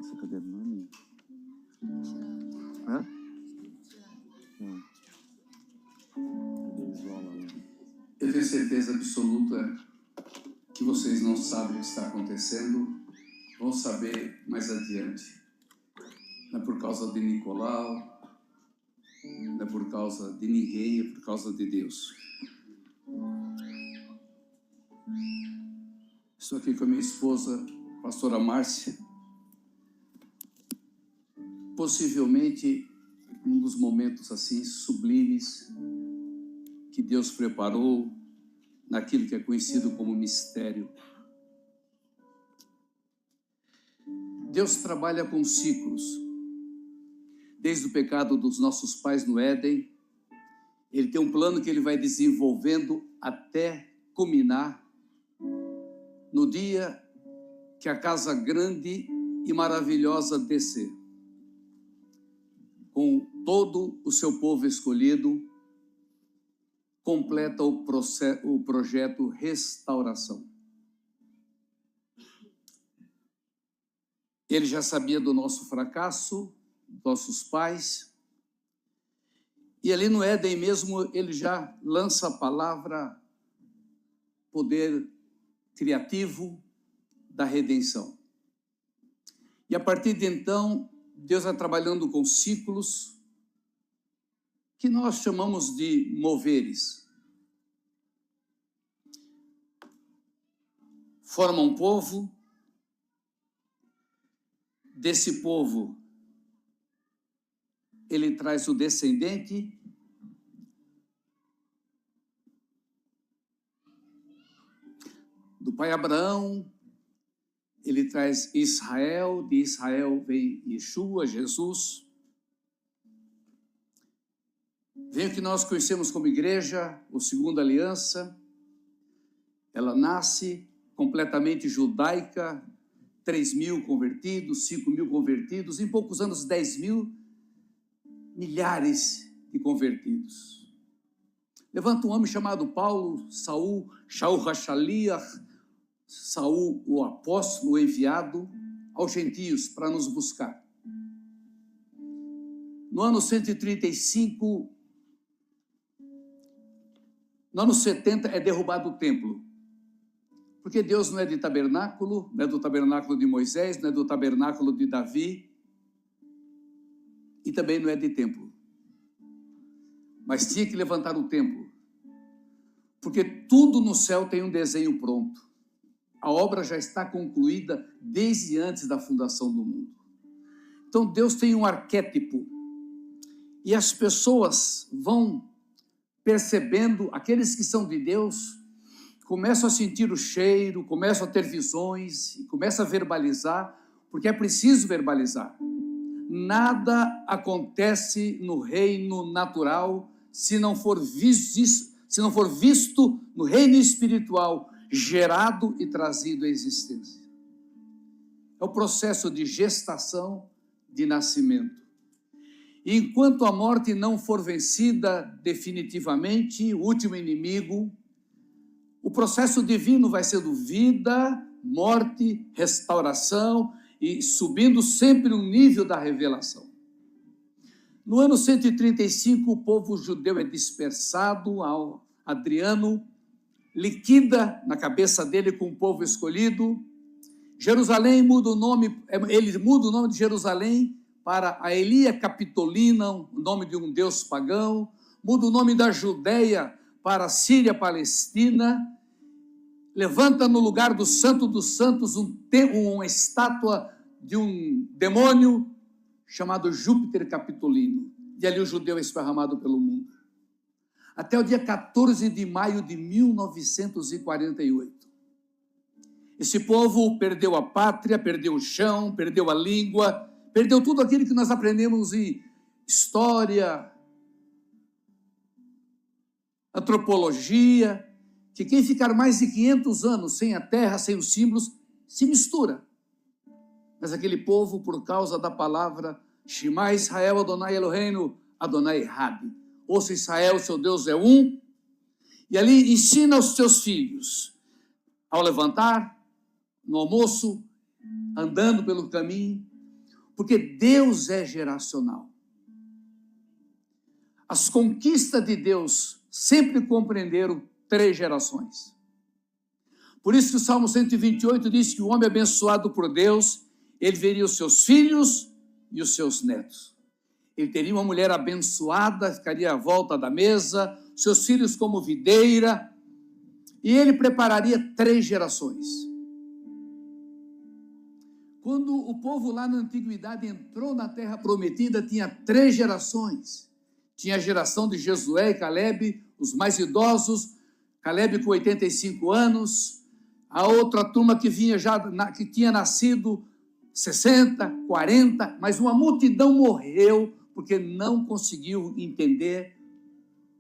Essa cadeira não é minha. Hã? Não. Cadê visual lá? Eu tenho certeza absoluta que vocês não sabem o que está acontecendo, vão saber mais adiante. Não é por causa de Nicolau, não é por causa de ninguém, é por causa de Deus. Estou aqui com a minha esposa, pastora Márcia. Possivelmente um dos momentos assim sublimes que Deus preparou naquilo que é conhecido como mistério. Deus trabalha com ciclos. Desde o pecado dos nossos pais no Éden, Ele tem um plano que Ele vai desenvolvendo até culminar no dia que a casa grande e maravilhosa descer, com todo o seu povo escolhido, completa o projeto restauração. Ele já sabia do nosso fracasso, nossos pais, e ali no Éden mesmo ele já lança a palavra poder criativo da redenção. E a partir de então, Deus vai trabalhando com ciclos que nós chamamos de moveres. Forma um povo, desse povo ele traz o descendente, do pai Abraão, ele traz Israel, de Israel vem Yeshua, Jesus. Vem o que nós conhecemos como igreja, o Segunda Aliança. Ela nasce completamente judaica, 3.000 convertidos, 5.000 convertidos, em poucos anos 10.000, milhares de convertidos. Levanta um homem chamado Paulo, Saul Hashaliach, Saul o apóstolo, o enviado aos gentios para nos buscar. No ano 135, no ano 70 é derrubado o templo. Porque Deus não é de tabernáculo, não é do tabernáculo de Moisés, não é do tabernáculo de Davi, e também não é de templo. Mas tinha que levantar o templo, porque tudo no céu tem um desenho pronto. A obra já está concluída desde antes da fundação do mundo. Então Deus tem um arquétipo, e as pessoas vão percebendo, aqueles que são de Deus, começam a sentir o cheiro, começam a ter visões, e começam a verbalizar, porque é preciso verbalizar. Nada acontece no reino natural se não for visto no reino espiritual, gerado e trazido à existência. É o processo de gestação, de nascimento. E enquanto a morte não for vencida definitivamente, o último inimigo, o processo divino vai sendo vida, morte, restauração e subindo sempre o nível da revelação. No ano 135, o povo judeu é dispersado, Adriano liquida na cabeça dele com o povo escolhido. Jerusalém muda o nome, ele muda o nome de Jerusalém para a Elia Capitolina, o nome de um deus pagão, muda o nome da Judeia para a Síria Palestina, levanta no lugar do Santo dos Santos uma estátua de um demônio chamado Júpiter Capitolino, e ali o judeu é esparramado pelo mundo. Até o dia 14 de maio de 1948. Esse povo perdeu a pátria, perdeu o chão, perdeu a língua, perdeu tudo aquilo que nós aprendemos em história, antropologia, que quem ficar mais de 500 anos sem a terra, sem os símbolos, se mistura. Mas aquele povo, por causa da palavra Shema Israel Adonai Eloheinu Adonai Echad, ouça Israel, seu Deus é um, e ali ensina aos seus filhos, ao levantar, no almoço, andando pelo caminho, Porque Deus é geracional. As conquistas de Deus sempre compreenderam 3 gerações. Por isso que o Salmo 128 diz que o homem abençoado por Deus, ele veria os seus filhos e os seus netos. Ele teria uma mulher abençoada, ficaria à volta da mesa, seus filhos como videira, e ele prepararia 3 gerações. Quando o povo lá na antiguidade entrou na terra prometida, tinha 3 gerações. Tinha a geração de Josué e Calebe, os mais idosos, Calebe com 85 anos, a outra turma que vinha que tinha nascido 60, 40, mas uma multidão morreu porque não conseguiu entender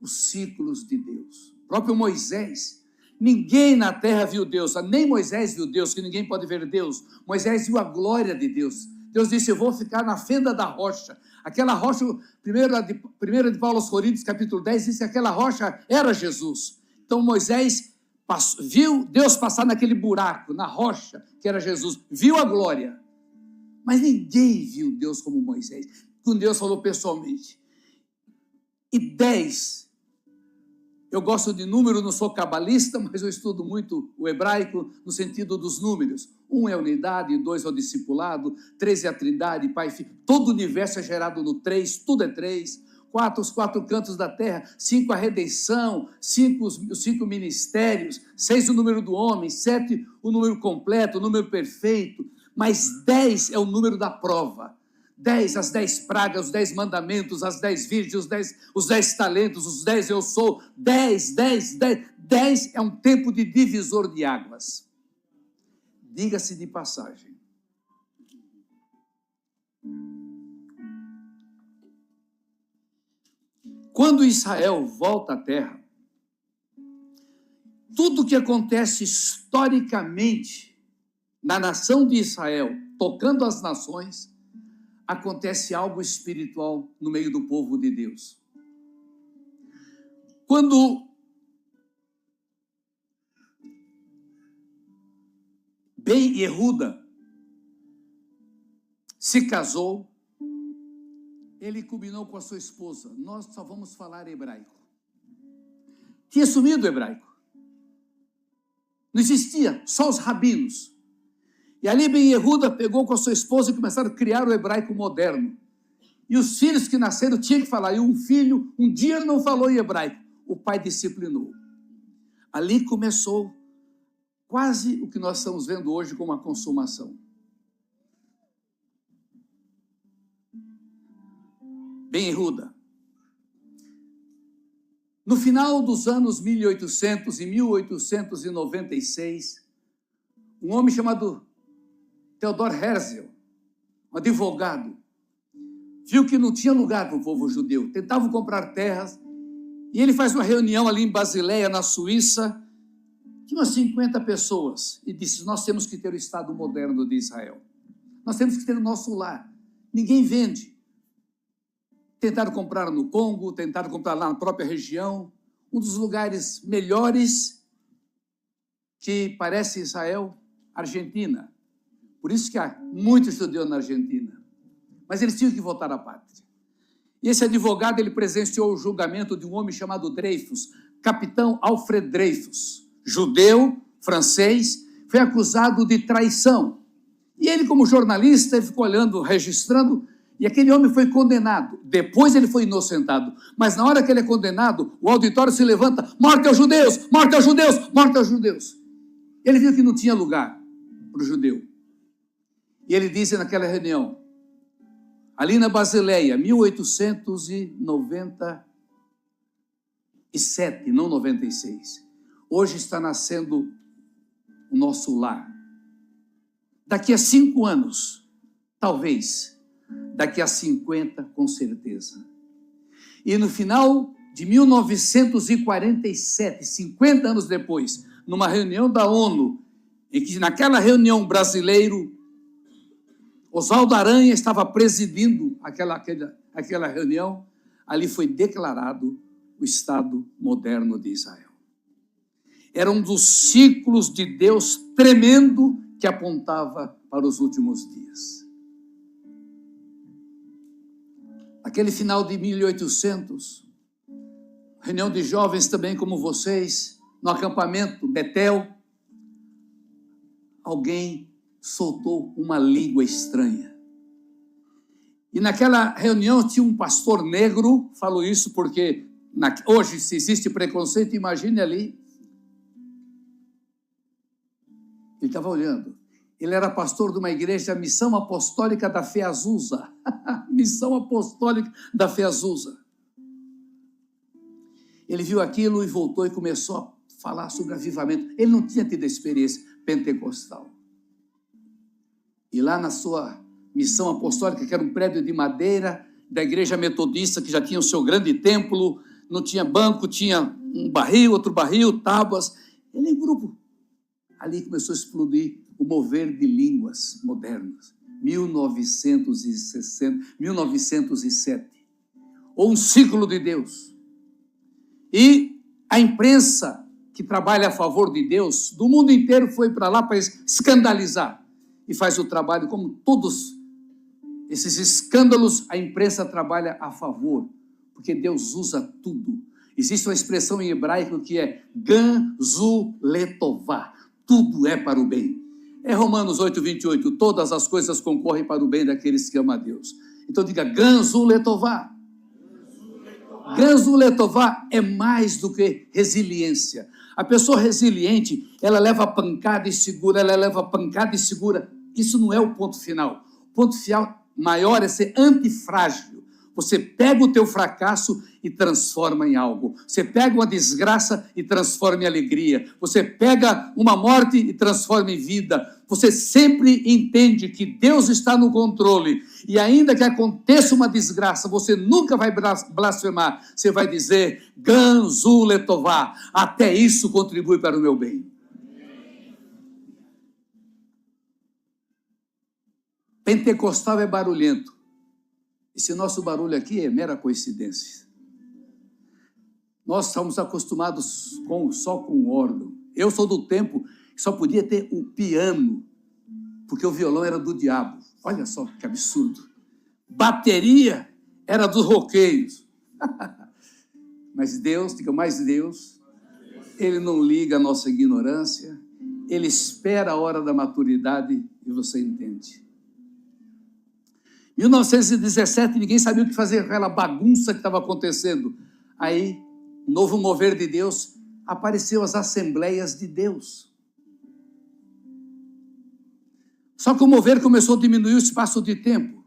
os ciclos de Deus. O próprio Moisés, ninguém na terra viu Deus, nem Moisés viu Deus, que ninguém pode ver Deus. Moisés viu a glória de Deus. Deus disse, eu vou ficar na fenda da rocha. Aquela rocha, 1 de Paulo aos Coríntios, capítulo 10, diz que aquela rocha era Jesus. Então Moisés viu Deus passar naquele buraco, na rocha, que era Jesus. Viu a glória. Mas ninguém viu Deus como Moisés. Com Deus falou pessoalmente. E 10, eu gosto de número, não sou cabalista, mas eu estudo muito o hebraico no sentido dos números. 1 é a unidade, 2 é o discipulado, 3 é a trindade, pai e filho. Todo o universo é gerado no 3, tudo é 3. 4, os 4 cantos da terra. 5, a redenção. 5, os 5 ministérios. 6, o número do homem. 7, o número completo, o número perfeito. Mas 10 é o número da prova. 10, as 10 pragas, os 10 mandamentos, as 10 virgens, os 10 talentos, os 10 eu sou. 10 é um tempo de divisor de águas. Diga-se de passagem. Quando Israel volta à terra, tudo que acontece historicamente na nação de Israel, tocando as nações, acontece algo espiritual no meio do povo de Deus. Quando Ben-Yehuda se casou, ele combinou com a sua esposa, nós só vamos falar hebraico. Tinha sumido o hebraico. Não existia, só os rabinos. E ali Ben-Yehuda pegou com a sua esposa e começaram a criar o hebraico moderno. E os filhos que nasceram tinham que falar. E um filho, um dia não falou em hebraico. O pai disciplinou. Ali começou quase o que nós estamos vendo hoje como a consumação. Ben-Yehuda. No final dos anos 1800 e 1896, um homem chamado Theodor Herzl, um advogado, viu que não tinha lugar para o povo judeu, tentavam comprar terras, e ele faz uma reunião ali em Basileia, na Suíça, de umas 50 pessoas, e disse, nós temos que ter o Estado moderno de Israel, nós temos que ter o nosso lar, ninguém vende. Tentaram comprar no Congo, tentaram comprar lá na própria região, um dos lugares melhores que parece Israel, Argentina. Por isso que há muitos judeus na Argentina. Mas eles tinham que voltar à pátria. E esse advogado, ele presenciou o julgamento de um homem chamado Dreyfus, capitão Alfred Dreyfus, judeu, francês, foi acusado de traição. E ele, como jornalista, ele ficou olhando, registrando, e aquele homem foi condenado. Depois ele foi inocentado. Mas na hora que ele é condenado, o auditório se levanta, morte aos judeus, morte aos judeus, morte aos judeus. Ele viu que não tinha lugar para o judeu. E ele disse naquela reunião, ali na Basileia, 1897, não 96, hoje está nascendo o nosso lar. Daqui a 5 anos, talvez, daqui a 50, com certeza. E no final de 1947, 50 anos depois, numa reunião da ONU, em que naquela reunião brasileiro, Oswaldo Aranha estava presidindo aquela reunião, ali foi declarado o Estado moderno de Israel. Era um dos ciclos de Deus tremendo que apontava para os últimos dias. aquele final de 1800, reunião de jovens também como vocês, no acampamento Betel, alguém soltou uma língua estranha. E naquela reunião tinha um pastor negro, falo isso porque hoje, se existe preconceito, imagine ali. Ele estava olhando. Ele era pastor de uma igreja, Missão Apostólica da Fé Azusa. Missão Apostólica da Fé Azusa. Ele viu aquilo e voltou e começou a falar sobre avivamento. Ele não tinha tido a experiência pentecostal. E lá na sua missão apostólica, que era um prédio de madeira, da igreja metodista, que já tinha o seu grande templo, não tinha banco, tinha um barril, outro barril, tábuas. Ele em grupo. Ali começou a explodir o mover de línguas modernas. 1907. Ou um ciclo de Deus. E a imprensa que trabalha a favor de Deus, do mundo inteiro, foi para lá para escandalizar. E faz o trabalho, como todos esses escândalos, a imprensa trabalha a favor, porque Deus usa tudo. Existe uma expressão em hebraico que é gan zu letová, tudo é para o bem. É Romanos 8:28, todas as coisas concorrem para o bem daqueles que amam a Deus. Então diga gan zu letová. Gan zu letová é mais do que resiliência. A pessoa resiliente, ela leva pancada e segura, ela leva pancada e segura. Isso não é o ponto final. O ponto final maior é ser antifrágil. Você pega o teu fracasso e transforma em algo. Você pega uma desgraça e transforma em alegria. Você pega uma morte e transforma em vida. Você sempre entende que Deus está no controle. E ainda que aconteça uma desgraça, você nunca vai blasfemar. Você vai dizer, gan zu letová, até isso contribui para o meu bem. Pentecostal é barulhento. Esse nosso barulho aqui é mera coincidência. Nós estamos acostumados só com o órgão. Eu sou do tempo que só podia ter o piano, porque o violão era do diabo. Olha só que absurdo. Bateria era dos roqueiros. Mas Deus, diga mais Deus, Ele não liga a nossa ignorância, Ele espera a hora da maturidade e você entende. 1917, ninguém sabia o que fazer com aquela bagunça que estava acontecendo. Aí, novo mover de Deus, apareceu as Assembleias de Deus. Só que o mover começou a diminuir o espaço de tempo.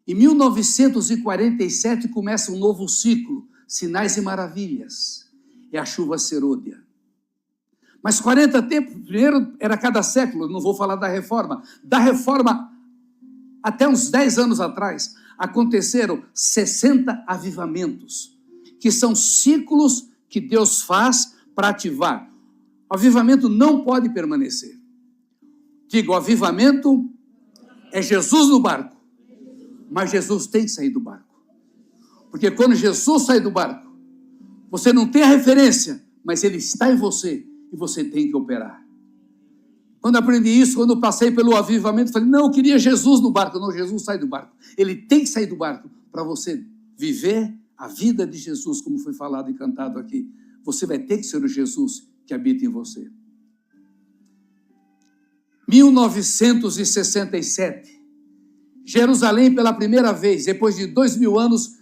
Em 1947 começa um novo ciclo, Sinais e Maravilhas. É a chuva serôdia. Mas 40 tempos, primeiro era cada século, não vou falar da reforma. Da reforma, até uns 10 anos atrás, aconteceram 60 avivamentos, que são ciclos que Deus faz para ativar. O avivamento não pode permanecer. Digo, o avivamento é Jesus no barco, mas Jesus tem que sair do barco. Porque quando Jesus sai do barco, você não tem a referência, mas Ele está em você e você tem que operar. Quando aprendi isso, quando passei pelo avivamento, falei, não, eu queria Jesus no barco. Não, Jesus sai do barco. Ele tem que sair do barco para você viver a vida de Jesus, como foi falado e cantado aqui. Você vai ter que ser o Jesus que habita em você. 1967, Jerusalém pela primeira vez, depois de 2000 anos,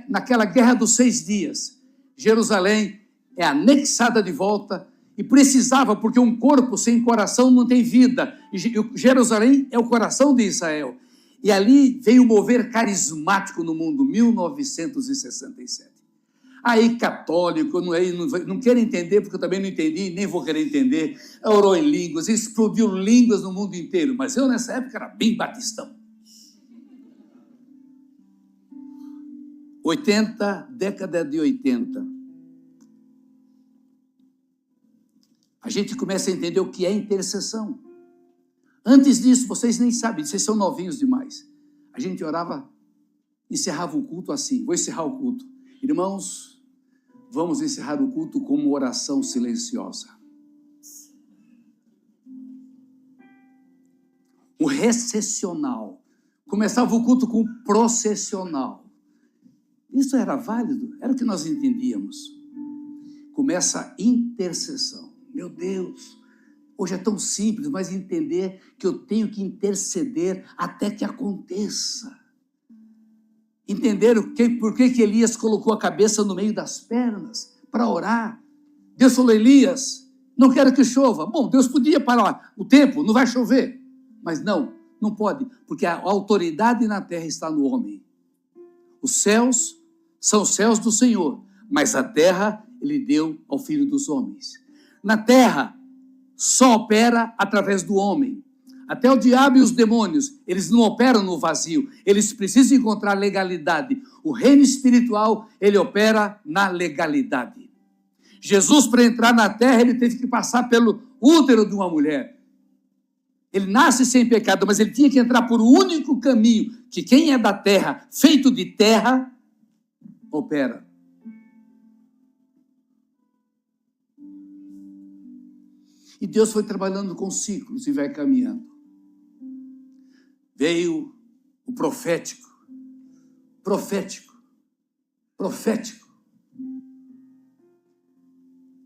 naquela Guerra dos 6 Dias. Jerusalém é anexada de volta e precisava, porque um corpo sem coração não tem vida. E Jerusalém é o coração de Israel. E ali veio um mover carismático no mundo, 1967. Aí católico, não quero entender, porque eu também não entendi, nem vou querer entender, orou em línguas, explodiu línguas no mundo inteiro, mas eu nessa época era bem batistão. 80, década de 80. A gente começa a entender o que é intercessão. Antes disso, vocês nem sabem, vocês são novinhos demais. A gente orava, encerrava o culto assim, vou encerrar o culto. Irmãos, vamos encerrar o culto com uma oração silenciosa. O recessional. Começava o culto com o processional. Isso era válido, era o que nós entendíamos. Começa a intercessão. Meu Deus, hoje é tão simples, mas entender que eu tenho que interceder até que aconteça. Entender por que Elias colocou a cabeça no meio das pernas para orar. Deus falou, Elias, não quero que chova. Bom, Deus podia parar o tempo, não vai chover. Mas não pode, porque a autoridade na terra está no homem. Os céus são os céus do Senhor, mas a terra ele deu ao Filho dos homens. Na terra, só opera através do homem. Até o diabo e os demônios, eles não operam no vazio, eles precisam encontrar legalidade. O reino espiritual, ele opera na legalidade. Jesus, para entrar na terra, ele teve que passar pelo útero de uma mulher. Ele nasce sem pecado, mas ele tinha que entrar por um único caminho, que quem é da terra, feito de terra, opera. E Deus foi trabalhando com ciclos e vai caminhando. Veio o profético.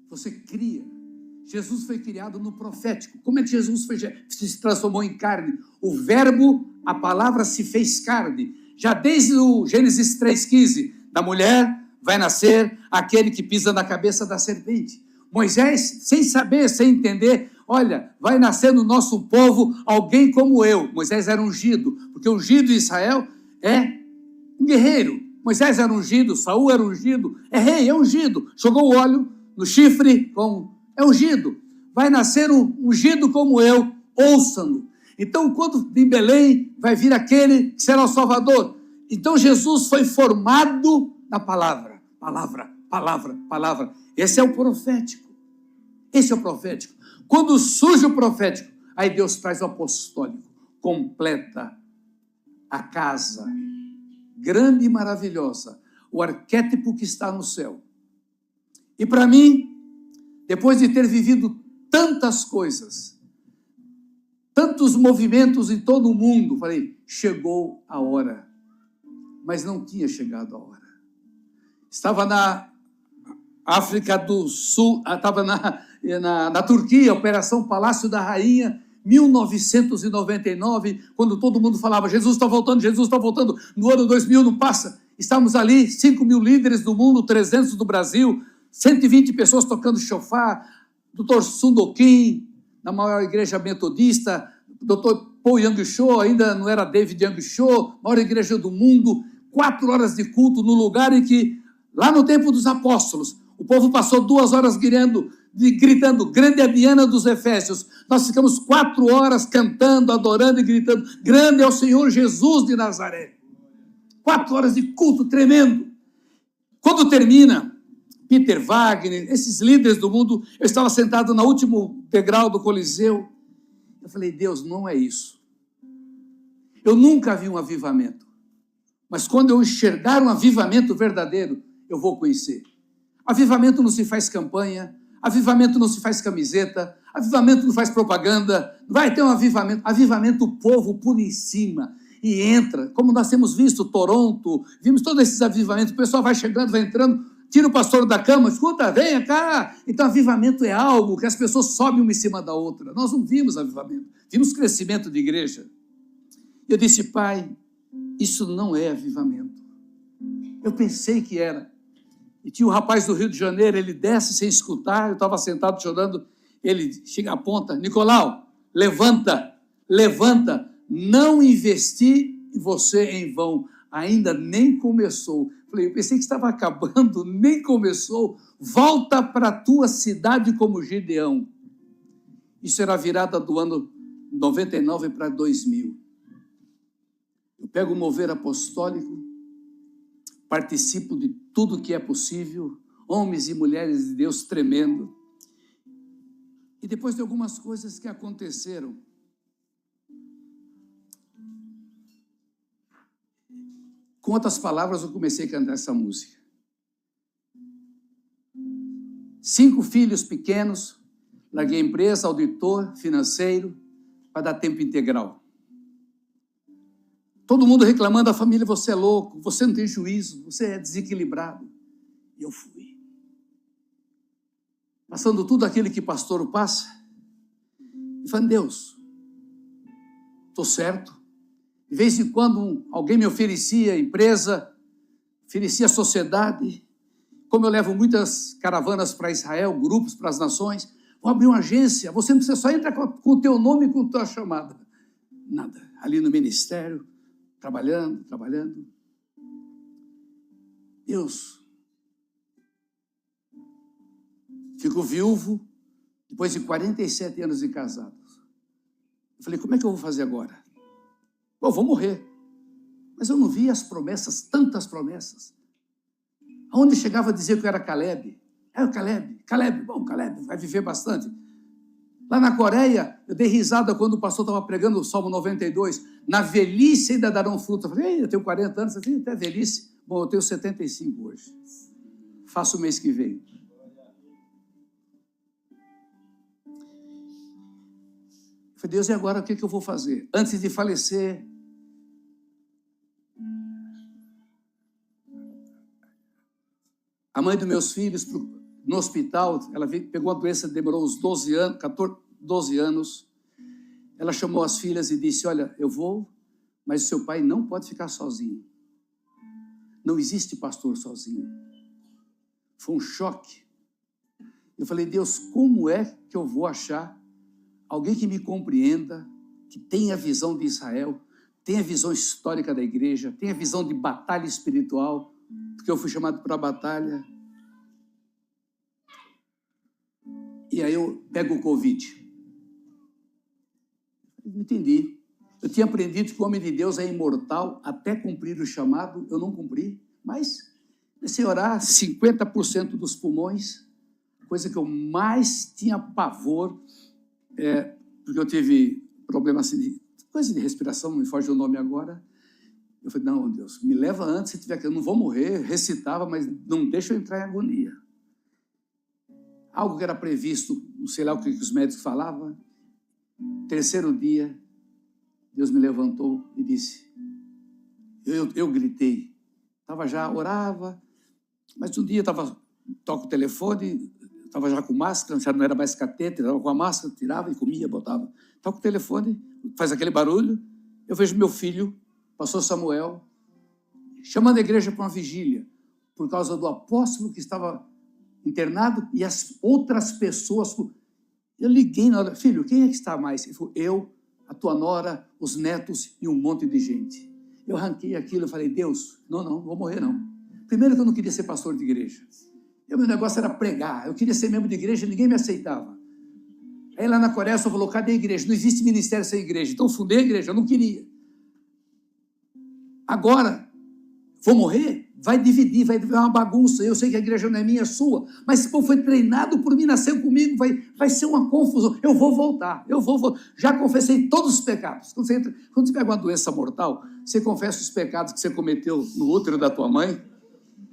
Você cria. Jesus foi criado no profético. Como é que Jesus se transformou em carne? O verbo, a palavra se fez carne. Já desde o Gênesis 3,15, da mulher vai nascer aquele que pisa na cabeça da serpente. Moisés, sem saber, sem entender, olha, vai nascer no nosso povo alguém como eu. Moisés era ungido, porque o ungido em Israel é um guerreiro. Moisés era ungido, Saul era ungido, é rei, é ungido. Jogou o óleo no chifre, é ungido. Vai nascer um ungido como eu, ouçam-no. Então, quando em Belém vai vir aquele que será o Salvador. Então, Jesus foi formado na palavra. Palavra. Esse é o profético. Quando surge o profético, aí Deus traz o apostólico. Completa a casa grande e maravilhosa, o arquétipo que está no céu. E para mim, depois de ter vivido tantas coisas, tantos movimentos em todo o mundo, falei, chegou a hora. Mas não tinha chegado a hora. Estava na África do Sul, estava na Turquia, Operação Palácio da Rainha, 1999, quando todo mundo falava, Jesus está voltando, no ano 2000 não passa. Estávamos ali, 5 mil líderes do mundo, 300 do Brasil, 120 pessoas tocando chofar, Dr. Sundokin, na maior igreja metodista, Dr. Paul Yang Cho, ainda não era David Yang Cho, maior igreja do mundo, 4 horas de culto no lugar em que, lá no tempo dos apóstolos, o povo passou 2 horas gritando, grande é a Diana dos Efésios. Nós ficamos 4 horas cantando, adorando e gritando, grande é o Senhor Jesus de Nazaré. 4 horas de culto tremendo. Quando termina, Peter Wagner, esses líderes do mundo, eu estava sentado no último degrau do Coliseu. Eu falei, Deus, não é isso. Eu nunca vi um avivamento. Mas quando eu enxergar um avivamento verdadeiro, eu vou conhecer. Avivamento não se faz campanha, avivamento não se faz camiseta, avivamento não faz propaganda, vai ter um avivamento. Avivamento o povo pula em cima e entra, como nós temos visto, Toronto, vimos todos esses avivamentos, o pessoal vai chegando, vai entrando, tira o pastor da cama, escuta, venha cá. Então avivamento é algo que as pessoas sobem uma em cima da outra. Nós não vimos avivamento, vimos crescimento de igreja. Eu disse, Pai, isso não é avivamento. Eu pensei que era. E tinha um rapaz do Rio de Janeiro, ele desce sem escutar, eu estava sentado chorando, ele chega, aponta, Nicolau, levanta, não investi em você em vão, ainda nem começou. Falei, eu pensei que estava acabando, nem começou, volta para a tua cidade como Gideão. Isso era a virada do ano 99 para 2000. Eu pego o mover apostólico, participo de tudo que é possível, homens e mulheres de Deus tremendo. E depois de algumas coisas que aconteceram, com outras palavras, eu comecei a cantar essa música. 5 filhos pequenos, larguei a empresa, auditor, financeiro, para dar tempo integral. Todo mundo reclamando da família, você é louco, você não tem juízo, você é desequilibrado. E eu fui. Passando tudo aquilo que pastor passa, e falando, Deus, estou certo. De vez em quando alguém me oferecia empresa, oferecia sociedade. Como eu levo muitas caravanas para Israel, grupos para as nações, vou abrir uma agência, você não precisa só entrar com o teu nome e com a tua chamada. Nada. Ali no ministério, trabalhando. Deus, fico viúvo, depois de 47 anos de casados. Eu falei, como é que eu vou fazer agora? Bom, vou morrer. Mas eu não vi as promessas, tantas promessas. Aonde chegava a dizer que eu era Caleb. É o Caleb, bom, Caleb vai viver bastante. Lá na Coreia, eu dei risada quando o pastor estava pregando o Salmo 92. Na velhice ainda darão fruto. Eu falei, eu tenho 40 anos, você tem até velhice. Bom, eu tenho 75 hoje. Faço o mês que vem. Eu falei, Deus, e agora o que eu vou fazer? Antes de falecer, a mãe dos meus filhos, no hospital, ela pegou uma doença, demorou uns 12 anos. Ela chamou as filhas e disse, olha, eu vou, mas o seu pai não pode ficar sozinho. Não existe pastor sozinho. Foi um choque. Eu falei, Deus, como é que eu vou achar alguém que me compreenda, que tenha a visão de Israel, tenha a visão histórica da igreja, tenha a visão de batalha espiritual, porque eu fui chamado para a batalha. E aí eu pego o Covid. Não entendi. Eu tinha aprendido que o homem de Deus é imortal até cumprir o chamado, eu não cumpri, mas comecei a orar, 50% dos pulmões, coisa que eu mais tinha pavor, porque eu tive problema assim, coisa de respiração, não me foge o nome agora. Eu falei, não, Deus, me leva antes, se tiver que eu não vou morrer, recitava, mas não deixa eu entrar em agonia. Algo que era previsto, não sei lá o que os médicos falavam. Terceiro dia, Deus me levantou e disse, eu gritei, orava, mas um dia toco o telefone, estava já com máscara, já não era mais catéter, estava com a máscara, tirava e comia, botava. Toco o telefone, faz aquele barulho, eu vejo meu filho, pastor Samuel, chamando a igreja para uma vigília, por causa do apóstolo que estava internado e as outras pessoas. Eu liguei na hora, filho, quem é que está mais? Ele falou, eu, a tua nora, os netos e um monte de gente. Eu arranquei aquilo, eu falei, Deus, não vou morrer não. Primeiro que eu não queria ser pastor de igreja. Meu negócio era pregar, eu queria ser membro de igreja, ninguém me aceitava. Aí lá na Coreia só falou, cadê a igreja? Não existe ministério sem igreja. Então fundei a igreja, eu não queria. Agora, vou morrer? Vai dividir, vai virar uma bagunça. Eu sei que a igreja não é minha, é sua, mas esse povo foi treinado por mim, nasceu comigo, vai ser uma confusão. Eu vou voltar. Já confessei todos os pecados. Quando você pega uma doença mortal, você confessa os pecados que você cometeu no útero da tua mãe,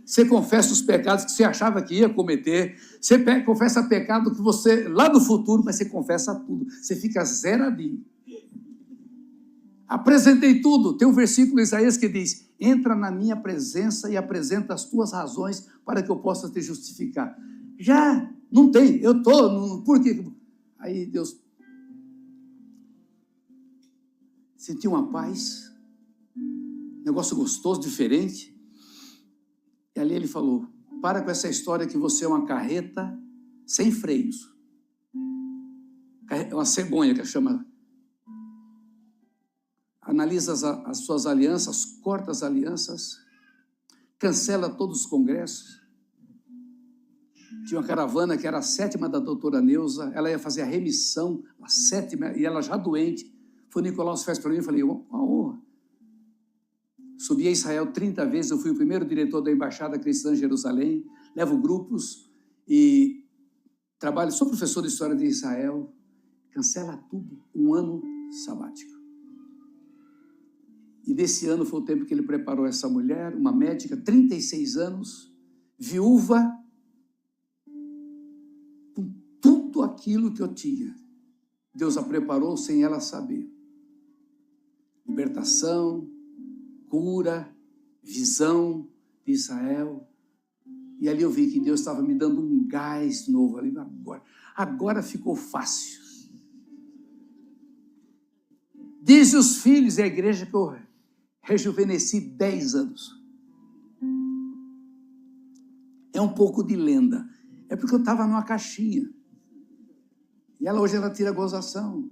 você confessa os pecados que você achava que ia cometer, você confessa pecado que você, lá no futuro, mas você confessa tudo. Você fica zeradinho. Apresentei tudo. Tem um versículo em Isaías que diz, entra na minha presença e apresenta as tuas razões para que eu possa te justificar. Já não tem, eu estou, por quê? Aí Deus, senti uma paz, negócio gostoso, diferente, e ali ele falou, para com essa história que você é uma carreta sem freios, é uma cegonha que chama. Analisa as suas alianças, corta as alianças, cancela todos os congressos. Tinha uma caravana que era a 7ª da doutora Neuza, ela ia fazer a remissão, a 7ª, e ela já doente. Foi o Nicolau que fez para mim, eu falei, uma honra. Subi a Israel 30 vezes, eu fui o primeiro diretor da Embaixada Cristã em Jerusalém, levo grupos e trabalho, sou professor de História de Israel, cancela tudo, um ano sabático. E desse ano foi o tempo que ele preparou essa mulher, uma médica, 36 anos, viúva, com tudo aquilo que eu tinha. Deus a preparou sem ela saber. Libertação, cura, visão de Israel. E ali eu vi que Deus estava me dando um gás novo ali. Agora ficou fácil. Diz os filhos da igreja que eu rejuvenesci 10 anos. É um pouco de lenda. É porque eu estava numa caixinha. E hoje ela tira gozação.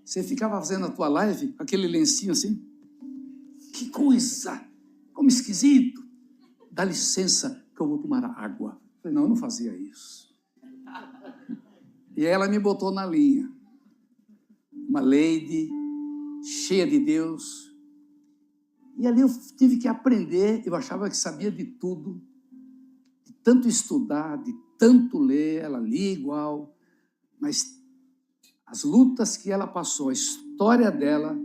Você ficava fazendo a tua live, aquele lencinho assim. Que coisa! Como esquisito. Dá licença que eu vou tomar água. Eu falei, não, eu não fazia isso. E ela me botou na linha. Uma lady cheia de Deus. E ali eu tive que aprender. Eu achava que sabia de tudo. De tanto estudar, de tanto ler. Ela lia igual. Mas as lutas que ela passou, a história dela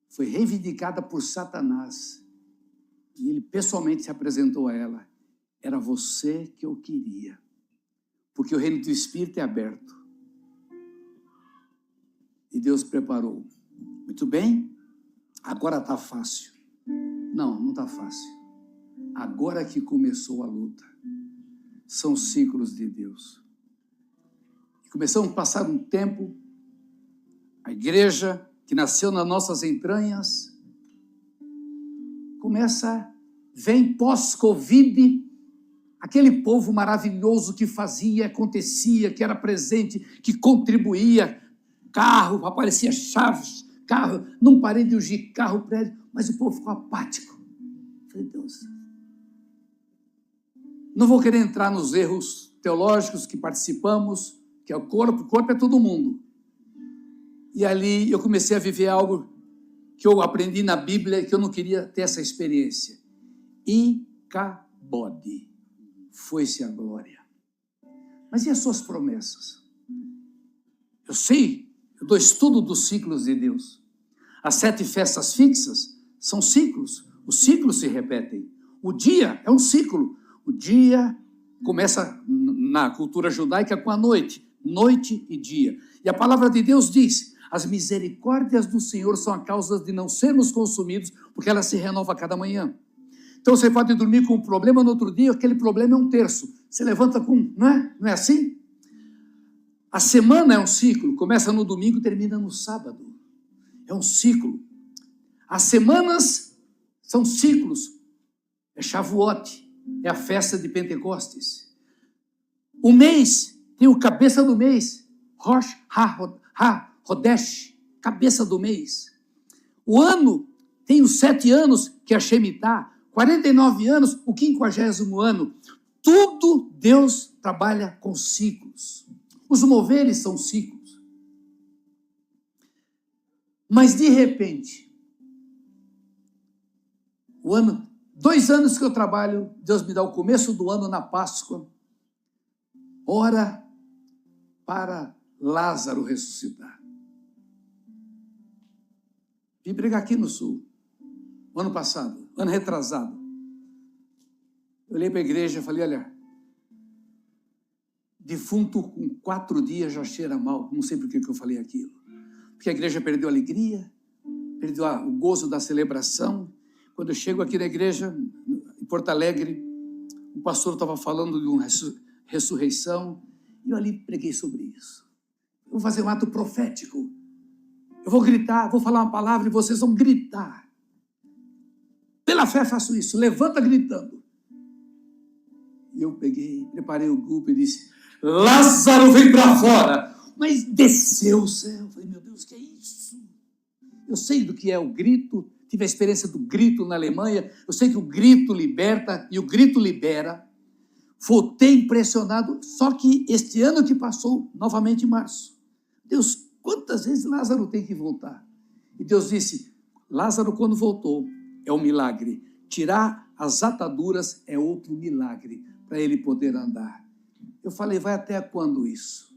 foi reivindicada por Satanás. E ele pessoalmente se apresentou a ela. Era você que eu queria. Porque o reino do Espírito é aberto. E Deus preparou. Muito bem? Agora está fácil. Não, não está fácil. Agora que começou a luta. São ciclos de Deus. Começamos a passar um tempo, a igreja que nasceu nas nossas entranhas, vem pós-Covid, aquele povo maravilhoso que fazia, acontecia, que era presente, que contribuía, carro, aparecia chaves, carro, não parei de ungir carro, prédio, mas o povo ficou apático. Falei, Deus, não vou querer entrar nos erros teológicos que participamos, que é o corpo é todo mundo. E ali eu comecei a viver algo que eu aprendi na Bíblia, que eu não queria ter essa experiência. Icabode, foi-se a glória. Mas e as suas promessas? Eu sei, eu dou estudo dos ciclos de Deus. As 7 festas fixas são ciclos, os ciclos se repetem. O dia é um ciclo, o dia começa na cultura judaica com a noite e dia. E a palavra de Deus diz, as misericórdias do Senhor são a causa de não sermos consumidos, porque ela se renova a cada manhã. Então você pode dormir com um problema, no outro dia aquele problema é um terço. Você levanta com, não é assim? A semana é um ciclo, começa no domingo e termina no sábado. É um ciclo. As semanas são ciclos. É Shavuot, é a festa de Pentecostes. O mês tem o cabeça do mês, Rosh HaHodesh, cabeça do mês. O ano tem os 7 anos, que é a Shemitah, 49 anos, o 50º ano. Tudo Deus trabalha com ciclos. Os moveres são ciclos. Mas de repente, 2 anos que eu trabalho, Deus me dá o começo do ano na Páscoa, ora para Lázaro ressuscitar. Vim pregar aqui no Sul, ano passado, ano retrasado. Eu olhei para a igreja e falei, olha, defunto com 4 dias já cheira mal. Não sei por que eu falei aquilo. Porque a igreja perdeu a alegria, perdeu o gozo da celebração. Quando eu chego aqui na igreja, em Porto Alegre, o pastor estava falando de uma ressurreição, e eu ali preguei sobre isso. Eu vou fazer um ato profético. Eu vou gritar, vou falar uma palavra e vocês vão gritar. Pela fé faço isso, levanta gritando. E eu preparei o grupo e disse, Lázaro, vem para fora. Mas desceu o céu. Eu falei, meu Deus, que é isso? Eu sei do que é o grito, tive a experiência do grito na Alemanha, eu sei que o grito liberta e o grito libera. Voltei impressionado, só que este ano que passou, novamente em março, Deus, quantas vezes Lázaro tem que voltar? E Deus disse, Lázaro quando voltou, é um milagre. Tirar as ataduras é outro milagre, para ele poder andar. Eu falei, vai até quando isso?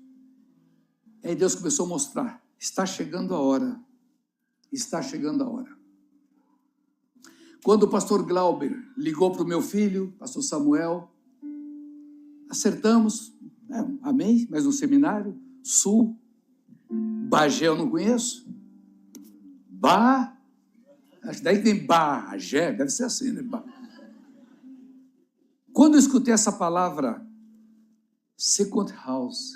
Aí Deus começou a mostrar, está chegando a hora, está chegando a hora. Quando o pastor Glauber ligou para o meu filho, pastor Samuel, acertamos, amém, mas no seminário, Sul, Bagé eu não conheço, Acho que daí tem Bagé, deve ser assim, né? Quando eu escutei essa palavra, second house,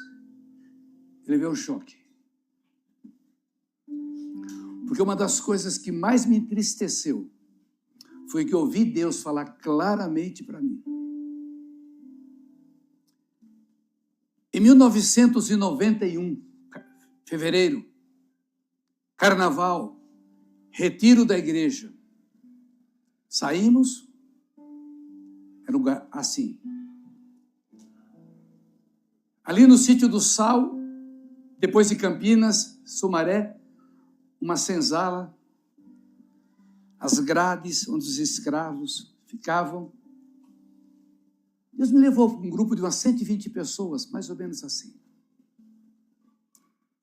ele veio um choque. Porque uma das coisas que mais me entristeceu foi que eu ouvi Deus falar claramente para mim. Em 1991, fevereiro, carnaval, retiro da igreja. Saímos, era um lugar assim. Ali no sítio do Sal, depois de Campinas, Sumaré, uma senzala, as grades onde os escravos ficavam. Deus me levou para um grupo de umas 120 pessoas, mais ou menos assim.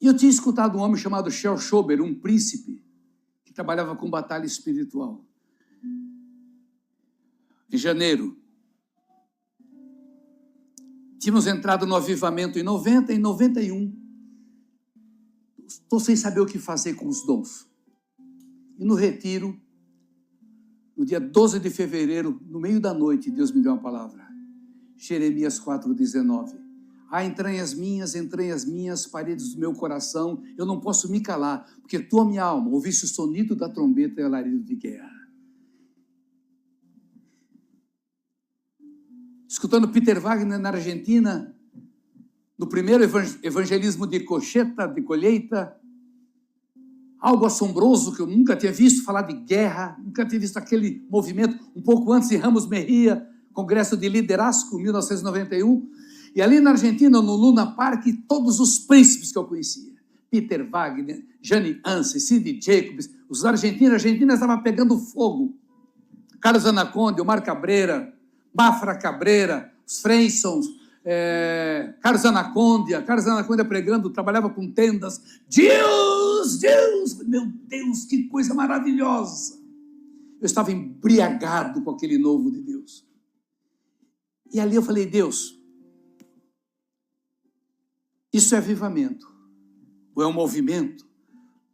E eu tinha escutado um homem chamado Shel Schober, um príncipe, que trabalhava com batalha espiritual. Em janeiro, tínhamos entrado no avivamento em 90, em 91. Estou sem saber o que fazer com os dons. E no retiro, no dia 12 de fevereiro, no meio da noite, Deus me deu uma palavra. Jeremias 4,19. Há entranhas minhas, paredes do meu coração, eu não posso me calar, porque tu, minha alma, ouviste o sonido da trombeta e o alarido de guerra. Escutando Peter Wagner na Argentina, no primeiro evangelismo de colheita, algo assombroso que eu nunca tinha visto, falar de guerra, nunca tinha visto aquele movimento, um pouco antes em Ramos Mejia, Congresso de Liderazgo, 1991, e ali na Argentina, no Luna Park, todos os príncipes que eu conhecia, Peter Wagner, Jane Anse, Sidney Jacobs, os argentinos, a Argentina estava pegando fogo, Carlos Anaconda, Omar Cabreira, Mafra Cabreira, os Freisons, Carlos Anaconda pregando, trabalhava com tendas, Deus, meu Deus, que coisa maravilhosa. Eu estava embriagado com aquele novo de Deus. E ali eu falei, Deus, isso é avivamento, ou é um movimento,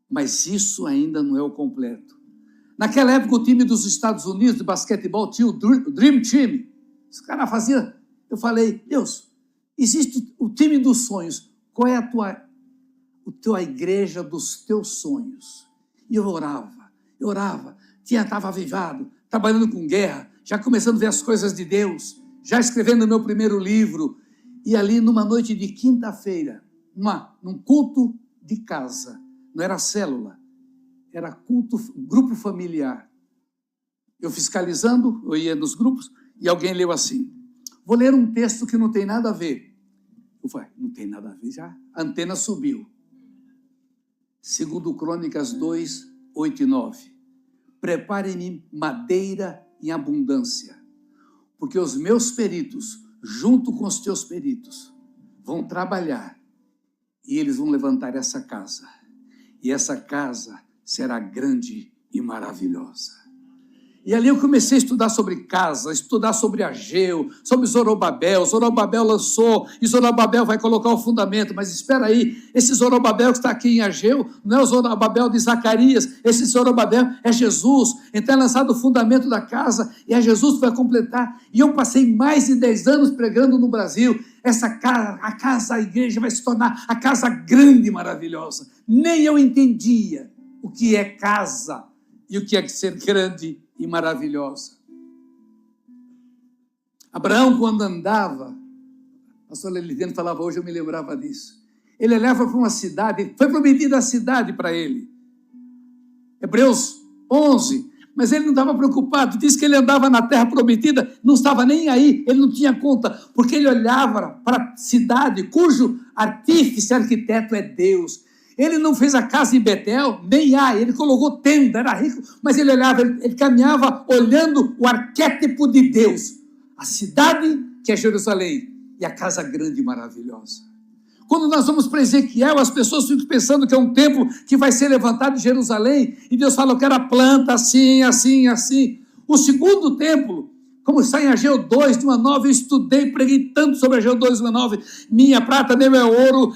mas isso ainda não é o completo. Naquela época, o time dos Estados Unidos de basquetebol tinha o Dream Team. Os caras faziam. Eu falei, Deus, existe o time dos sonhos. Qual é a tua igreja dos teus sonhos? E eu orava. Estava avivado, trabalhando com guerra, já começando a ver as coisas de Deus, já escrevendo o meu primeiro livro. E ali, numa noite de quinta-feira, num culto de casa, não era célula, era culto, grupo familiar. Eu fiscalizando, eu ia nos grupos, e alguém leu assim, vou ler um texto que não tem nada a ver. Eu falei, não tem nada a ver, já a antena subiu. 2 Crônicas 2, 8 e 9. Prepare-me madeira em abundância, porque os meus peritos, junto com os teus peritos, vão trabalhar, e eles vão levantar essa casa, e essa casa será grande e maravilhosa. E ali eu comecei a estudar sobre casa, estudar sobre Ageu, sobre Zorobabel. Zorobabel lançou, e Zorobabel vai colocar o fundamento. Mas espera aí, esse Zorobabel que está aqui em Ageu, não é o Zorobabel de Zacarias, esse Zorobabel é Jesus. Então é lançado o fundamento da casa, e é Jesus que vai completar. E eu passei mais de 10 anos pregando no Brasil. Essa casa, a igreja vai se tornar a casa grande e maravilhosa. Nem eu entendia o que é casa e o que é ser grande e maravilhosa. Abraão, quando andava, a pastor Lelidiano falava hoje, eu me lembrava disso. Ele olhava para uma cidade, foi prometida a cidade para ele. Hebreus 11. Mas ele não estava preocupado, diz que ele andava na terra prometida, não estava nem aí, ele não tinha conta, porque ele olhava para a cidade cujo artífice, arquiteto é Deus. Ele não fez a casa em Betel, nem ele colocou tenda, era rico, mas ele olhava, ele caminhava olhando o arquétipo de Deus, a cidade que é Jerusalém e a casa grande e maravilhosa. Quando nós vamos para Ezequiel, as pessoas ficam pensando que é um templo que vai ser levantado em Jerusalém, e Deus fala, eu quero a planta assim, assim, assim. O segundo templo, como está em Ageu 2, de 1 a 9, eu estudei, preguei tanto sobre Ageu 2, de 1 a 9, minha prata nem meu ouro,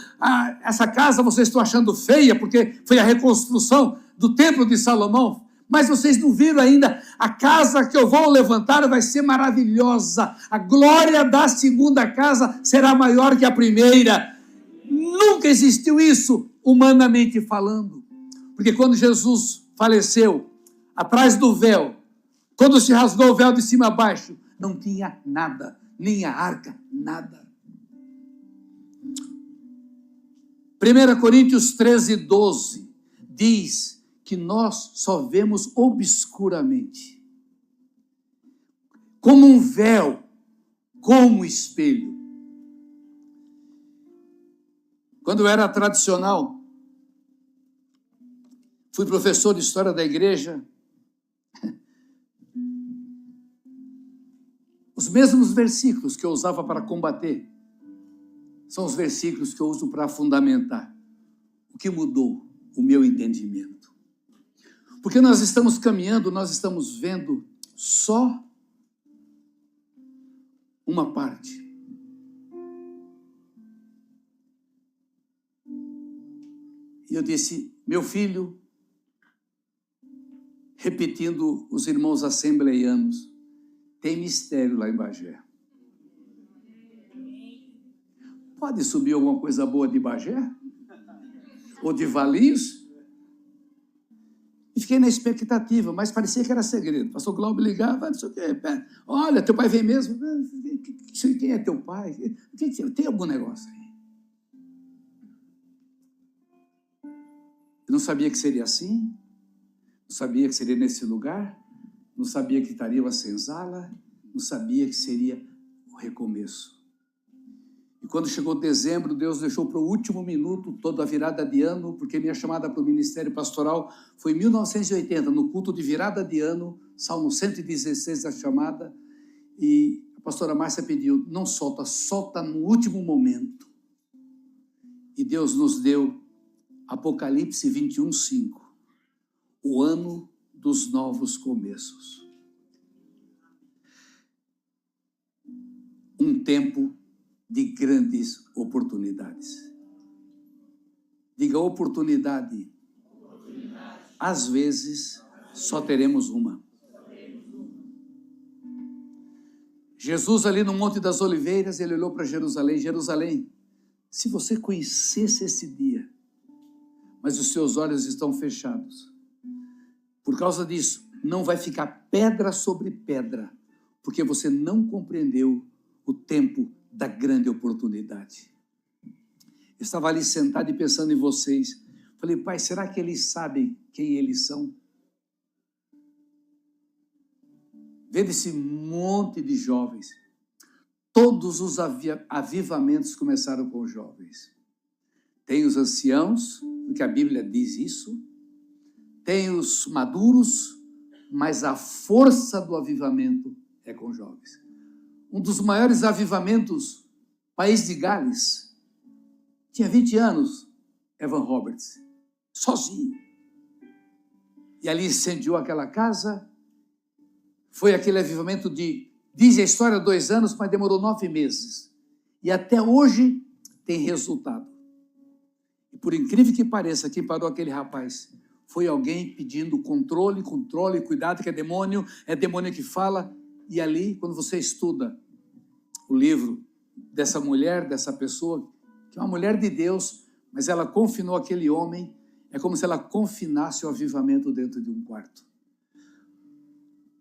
essa casa vocês estão achando feia, porque foi a reconstrução do templo de Salomão, Mas vocês não viram ainda, a casa que eu vou levantar vai ser maravilhosa, a glória da segunda casa será maior que a primeira. Nunca existiu isso, humanamente falando, porque quando Jesus faleceu, atrás do véu, quando se rasgou o véu de cima a baixo, não tinha nada, nem a arca, nada. 1 Coríntios 13:12 diz que nós só vemos obscuramente, como um véu, como um espelho. Quando eu era tradicional, fui professor de história da igreja, os mesmos versículos que eu usava para combater são os versículos que eu uso para fundamentar. O que mudou? O meu entendimento. Porque nós estamos caminhando, nós estamos vendo só uma parte. E eu disse, meu filho, repetindo os irmãos assembleianos, tem mistério lá em Bagé. Pode subir alguma coisa boa de Bagé? Ou de Valinhos? E fiquei na expectativa, mas parecia que era segredo. O pastor Glauber ligava, não sei o quê. Olha, teu pai vem mesmo? Quem é teu pai? Tem algum negócio aí? Eu não sabia que seria assim, não sabia que seria nesse lugar, não sabia que estaria uma senzala, não sabia que seria o recomeço. E quando chegou dezembro, Deus deixou para o último minuto, toda a virada de ano, porque minha chamada para o ministério pastoral foi em 1980, no culto de virada de ano, Salmo 116, a chamada, e a pastora Márcia pediu, não solta, solta no último momento. E Deus nos deu Apocalipse 21:5, o ano dos novos começos. Um tempo de grandes oportunidades. Diga oportunidade. Às vezes, só teremos uma. Jesus ali no Monte das Oliveiras, ele olhou para Jerusalém. Jerusalém, se você conhecesse esse dia, mas os seus olhos estão fechados. Por causa disso, não vai ficar pedra sobre pedra, porque você não compreendeu o tempo da grande oportunidade. Eu estava ali sentado e pensando em vocês. Falei, pai, será que eles sabem quem eles são? Vendo esse monte de jovens, todos os avivamentos começaram com jovens. Tem os anciãos, porque a Bíblia diz isso, tem os maduros, mas a força do avivamento é com jovens. Um dos maiores avivamentos, país de Gales, tinha 20 anos, Evan Roberts, sozinho. E ali incendiou aquela casa, foi aquele avivamento diz a história, 2 anos, mas demorou 9 meses. E até hoje tem resultado. E por incrível que pareça, quem parou aquele rapaz foi alguém pedindo controle, cuidado que é demônio que fala. E ali, quando você estuda o livro dessa mulher, dessa pessoa, que é uma mulher de Deus, mas ela confinou aquele homem, é como se ela confinasse o avivamento dentro de um quarto.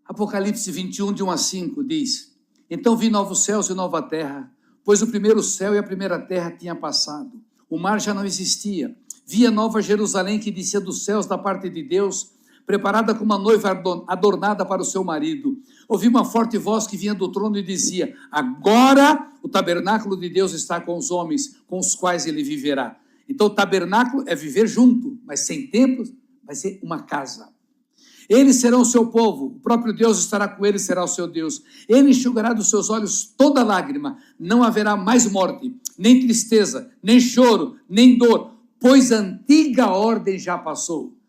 Apocalipse 21, de 1-5, diz, então vi novos céus e nova terra, pois o primeiro céu e a primeira terra tinham passado, o mar já não existia, vi a nova Jerusalém que descia dos céus da parte de Deus, preparada como uma noiva adornada para o seu marido. Ouvi uma forte voz que vinha do trono e dizia, agora o tabernáculo de Deus está com os homens, com os quais ele viverá. Então o tabernáculo é viver junto, mas sem templos, vai ser uma casa. Eles serão o seu povo, o próprio Deus estará com eles, será o seu Deus. Ele enxugará dos seus olhos toda lágrima, não haverá mais morte, nem tristeza, nem choro, nem dor, pois a antiga ordem já passou.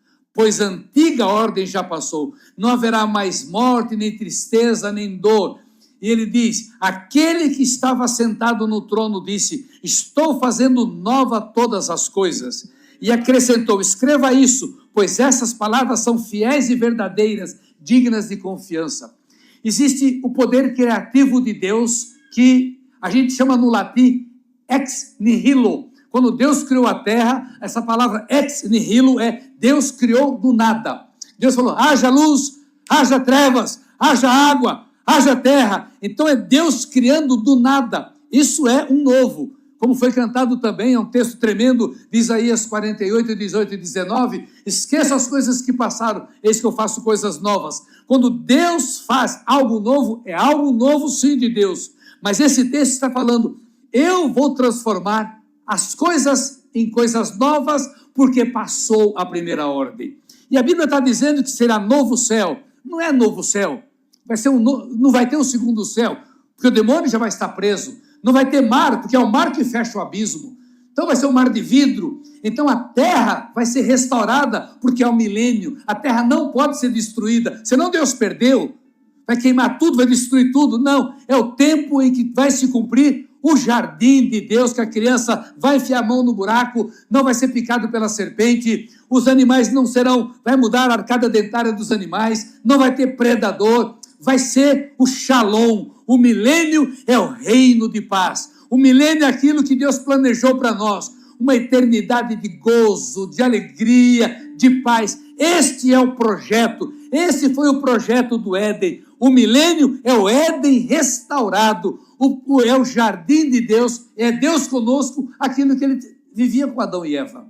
Não haverá mais morte, nem tristeza, nem dor. E ele diz, aquele que estava sentado no trono disse, estou fazendo nova todas as coisas. E acrescentou, escreva isso, pois essas palavras são fiéis e verdadeiras, dignas de confiança. Existe o poder criativo de Deus, que a gente chama no latim ex nihilo. Quando Deus criou a terra, essa palavra ex nihilo é Deus criou do nada. Deus falou, haja luz, haja trevas, haja água, haja terra. Então é Deus criando do nada. Isso é um novo. Como foi cantado também, é um texto tremendo de Isaías 48, 18 e 19. Esqueça as coisas que passaram, eis que eu faço coisas novas. Quando Deus faz algo novo, é algo novo sim de Deus. Mas esse texto está falando, eu vou transformar as coisas em coisas novas, porque passou a primeira ordem. E a Bíblia está dizendo que será novo céu. Não é novo céu. Não vai ter um segundo céu, porque o demônio já vai estar preso. Não vai ter mar, porque é o mar que fecha o abismo. Então vai ser um mar de vidro. Então a terra vai ser restaurada, porque é o milênio. A terra não pode ser destruída. Senão Deus perdeu. Vai queimar tudo, vai destruir tudo. Não, é o tempo em que vai se cumprir o jardim de Deus, que a criança vai enfiar a mão no buraco, não vai ser picado pela serpente, os animais não serão, vai mudar a arcada dentária dos animais, não vai ter predador, vai ser o Shalom. O milênio é o reino de paz. O milênio é aquilo que Deus planejou para nós, uma eternidade de gozo, de alegria, de paz. Este é o projeto, esse foi o projeto do Éden. O milênio é o Éden restaurado, é o jardim de Deus, é Deus conosco, aquilo que ele vivia com Adão e Eva.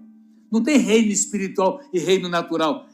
Não tem reino espiritual e reino natural.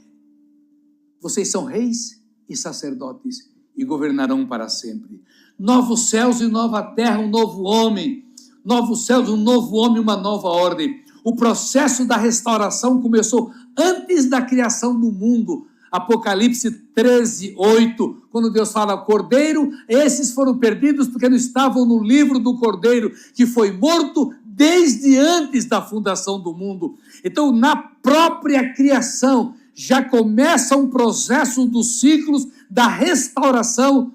Vocês são reis e sacerdotes e governarão para sempre. Novos céus e nova terra, um novo homem. Novos céus, um novo homem, uma nova ordem. O processo da restauração começou antes da criação do mundo. Apocalipse 13, 8, quando Deus fala Cordeiro, esses foram perdidos porque não estavam no livro do Cordeiro, que foi morto desde antes da fundação do mundo. Então, na própria criação, já começa um processo dos ciclos da restauração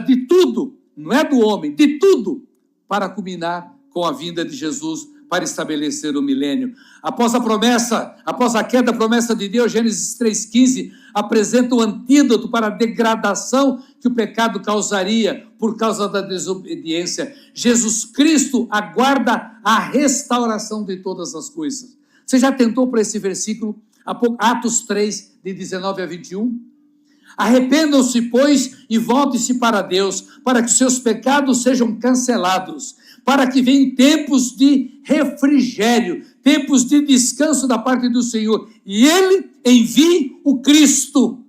de tudo, não é do homem, de tudo, para culminar com a vinda de Jesus, para estabelecer o milênio. Após a promessa, após a queda, a promessa de Deus, Gênesis 3,15, apresenta o antídoto para a degradação que o pecado causaria por causa da desobediência. Jesus Cristo aguarda a restauração de todas as coisas. Você já tentou para esse versículo? Atos 3, de 19 a 21? Arrependam-se, pois, e voltem-se para Deus, para que seus pecados sejam cancelados, para que venham tempos de refrigério, tempos de descanso da parte do Senhor, e Ele envie o Cristo,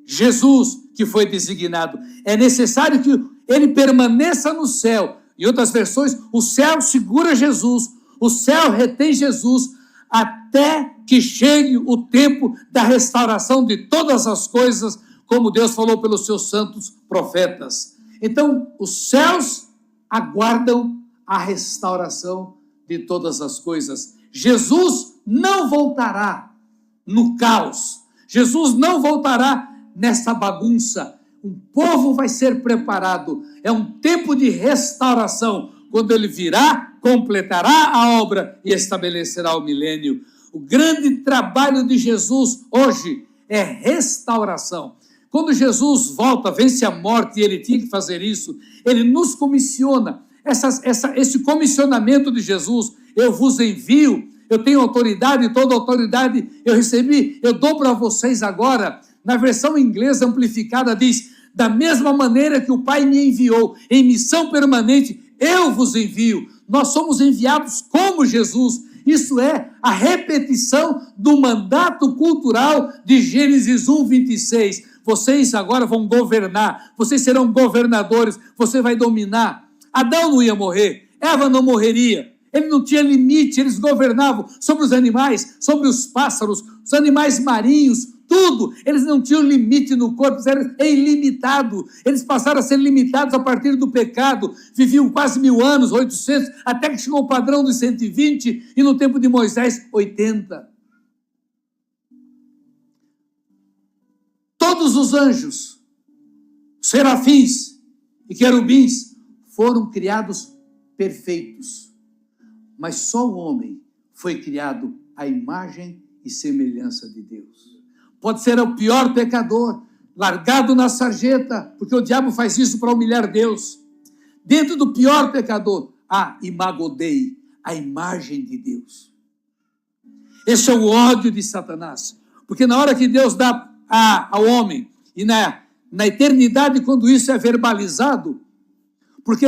Jesus, que foi designado. É necessário que Ele permaneça no céu. Em outras versões, o céu segura Jesus, o céu retém Jesus, até que chegue o tempo da restauração de todas as coisas, como Deus falou pelos seus santos profetas. Então, os céus aguardam a restauração de todas as coisas. Jesus não voltará no caos. Jesus não voltará nessa bagunça. Um povo vai ser preparado. É um tempo de restauração. Quando ele virá, completará a obra e estabelecerá o milênio. O grande trabalho de Jesus hoje é restauração. Quando Jesus volta, vence a morte, e ele tinha que fazer isso, ele nos comissiona. Esse comissionamento de Jesus, eu vos envio, eu tenho autoridade, toda autoridade eu recebi, eu dou para vocês agora. Na versão inglesa amplificada diz, da mesma maneira que o Pai me enviou, em missão permanente, eu vos envio. Nós somos enviados como Jesus. Isso é a repetição do mandato cultural de Gênesis 1, 26. Vocês agora vão governar, vocês serão governadores, você vai dominar. Adão não ia morrer, Eva não morreria, ele não tinha limite, eles governavam sobre os animais, sobre os pássaros, os animais marinhos, tudo. Eles não tinham limite no corpo, eram ilimitados. Eles passaram a ser limitados a partir do pecado, viviam quase 1000 anos, 800, até que chegou o padrão dos 120, e no tempo de Moisés, 80. Todos os anjos, serafins e querubins foram criados perfeitos, mas só o homem foi criado à imagem e semelhança de Deus. Pode ser o pior pecador, largado na sarjeta, porque o diabo faz isso para humilhar Deus. Dentro do pior pecador, há imago Dei, a imagem de Deus. Esse é o ódio de Satanás, porque na hora que Deus dá ao homem, e na eternidade, quando isso é verbalizado, porque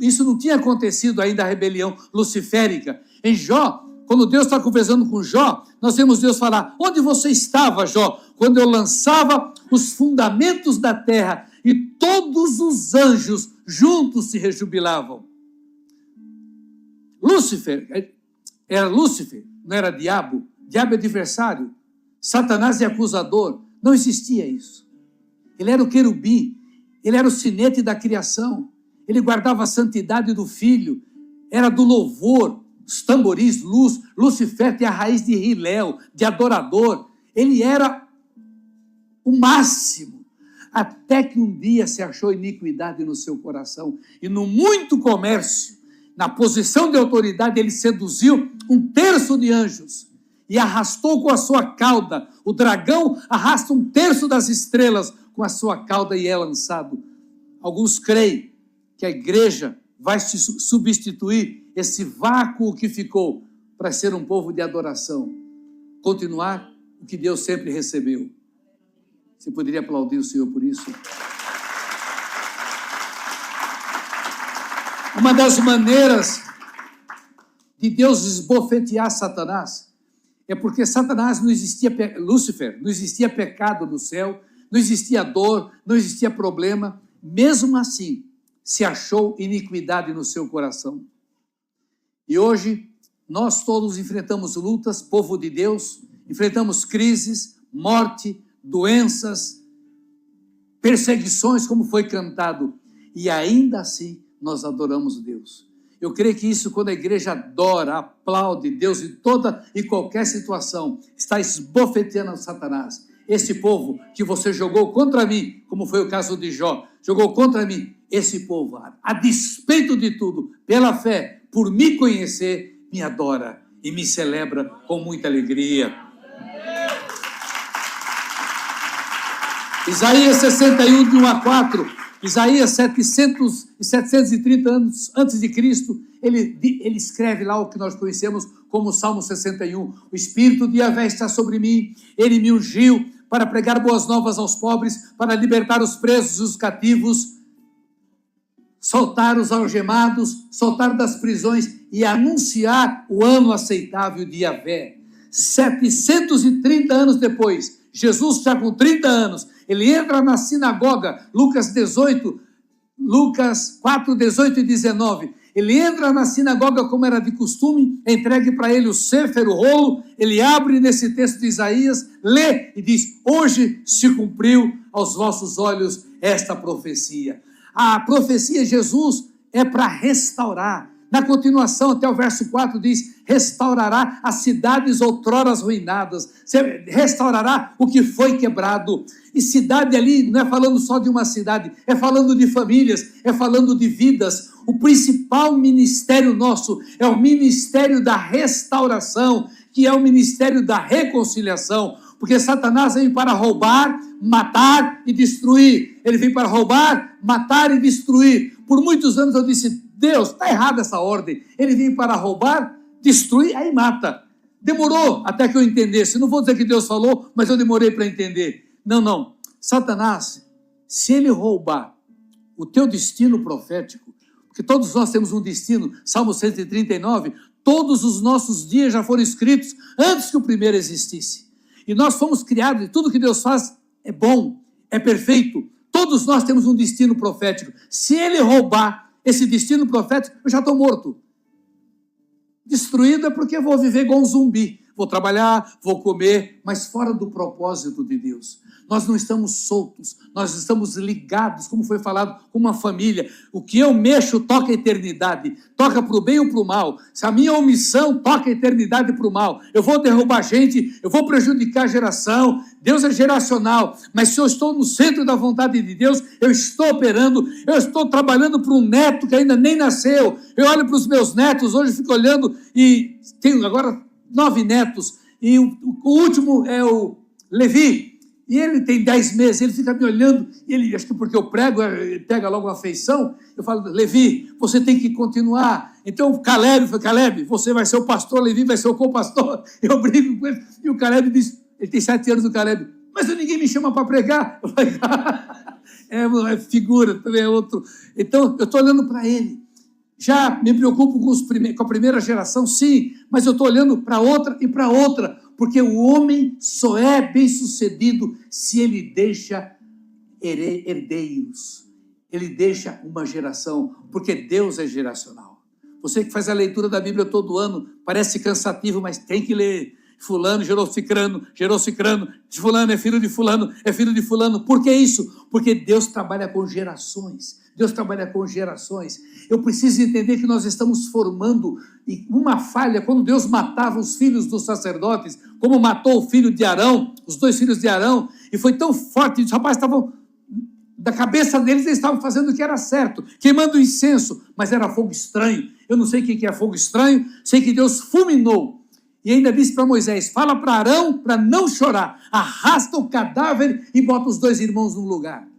isso não tinha acontecido ainda, a rebelião luciférica. Em Jó, quando Deus está conversando com Jó, nós vemos Deus falar: onde você estava, Jó, quando eu lançava os fundamentos da terra e todos os anjos juntos se rejubilavam? Lúcifer, era Lúcifer, não era diabo. Diabo é adversário, Satanás é acusador. Não existia isso. Ele era o querubim, ele era o sinete da criação, ele guardava a santidade do Filho, era do louvor, os tamboris, luz. Lucifer tem a raiz de Hilel, de adorador. Ele era o máximo, até que um dia se achou iniquidade no seu coração, e no muito comércio, na posição de autoridade, ele seduziu 1/3 de anjos, e arrastou com a sua cauda. O dragão arrasta 1/3 das estrelas com a sua cauda e é lançado. Alguns creem que a igreja vai substituir esse vácuo que ficou para ser um povo de adoração, continuar o que Deus sempre recebeu. Você poderia aplaudir o Senhor por isso? Uma das maneiras de Deus esbofetear Satanás é porque Satanás não existia, Lúcifer, não existia pecado no céu, não existia dor, não existia problema. Mesmo assim, se achou iniquidade no seu coração. E hoje, nós todos enfrentamos lutas, povo de Deus, enfrentamos crises, morte, doenças, perseguições, como foi cantado, e ainda assim nós adoramos Deus. Eu creio que isso, quando a igreja adora, aplaude Deus em toda e qualquer situação, está esbofeteando Satanás. Esse povo que você jogou contra mim, como foi o caso de Jó, jogou contra mim, esse povo, a despeito de tudo, pela fé, por me conhecer, me adora e me celebra com muita alegria. Isaías 61, de 1 a 4, Isaías 730 anos antes de Cristo, ele escreve lá o que nós conhecemos como o Salmo 61. O Espírito de Yahvé está sobre mim, ele me ungiu para pregar boas novas aos pobres, para libertar os presos e os cativos, soltar os algemados, soltar das prisões e anunciar o ano aceitável de Yahvé. 730 anos depois, Jesus já com 30 anos, ele entra na sinagoga, Lucas 4, 18 e 19, ele entra na sinagoga como era de costume, entregue para ele o Sefer, o rolo, ele abre nesse texto de Isaías, lê e diz: hoje se cumpriu aos vossos olhos esta profecia. A profecia de Jesus é para restaurar. Na continuação, até o verso 4 diz: restaurará as cidades outrora arruinadas, restaurará o que foi quebrado. E cidade ali não é falando só de uma cidade, é falando de famílias, é falando de vidas. O principal ministério nosso é o ministério da restauração, que é o ministério da reconciliação, porque Satanás veio para roubar, matar e destruir. Ele veio para roubar, matar e destruir. Por muitos anos eu disse: Deus, está errada essa ordem. Ele veio para roubar, destruir, aí mata. Demorou até que eu entendesse. Não vou dizer que Deus falou, mas eu demorei para entender. Não. Satanás, se ele roubar o teu destino profético, porque todos nós temos um destino, Salmo 139, todos os nossos dias já foram escritos antes que o primeiro existisse. E nós fomos criados, e tudo que Deus faz é bom, é perfeito. Todos nós temos um destino profético. Se ele roubar esse destino profético, eu já estou morto. Destruído é porque eu vou viver igual um zumbi. Vou trabalhar, vou comer, mas fora do propósito de Deus. Nós não estamos soltos, nós estamos ligados, como foi falado, com uma família. O que eu mexo toca a eternidade, toca para o bem ou para o mal. Se a minha omissão toca a eternidade para o mal, eu vou derrubar gente, eu vou prejudicar a geração. Deus é geracional, mas se eu estou no centro da vontade de Deus, eu estou operando, eu estou trabalhando para um neto que ainda nem nasceu. Eu olho para os meus netos, hoje fico olhando e tenho agora 9 netos. E o último é o Levi. E ele tem 10 meses, ele fica me olhando, e ele, acho que porque eu prego, ele pega logo uma afeição, eu falo, Levi, você tem que continuar. Então Caleb, você vai ser o pastor, Levi vai ser o co-pastor. Eu brigo com ele, e o Caleb diz, ele tem 7 anos, o Caleb, mas ninguém me chama para pregar. Eu falei, é figura, também é outro. Então, eu estou olhando para ele. Já me preocupo com a primeira geração, sim, mas eu estou olhando para outra e para outra, porque o homem só é bem-sucedido se ele deixa herdeiros, ele deixa uma geração, porque Deus é geracional. Você que faz a leitura da Bíblia todo ano, parece cansativo, mas tem que ler. Fulano gerou cicrano, fulano é filho de fulano. Por que isso? Porque Deus trabalha com gerações. Eu preciso entender que nós estamos formando uma falha, quando Deus matava os filhos dos sacerdotes, como matou o filho de Arão, os 2 filhos de Arão, e foi tão forte, os rapazes estavam, da cabeça deles, eles estavam fazendo o que era certo, queimando incenso, mas era fogo estranho. Eu não sei o que é fogo estranho, sei que Deus fulminou. E ainda disse para Moisés, fala para Arão para não chorar, arrasta o cadáver e bota os 2 irmãos no lugar.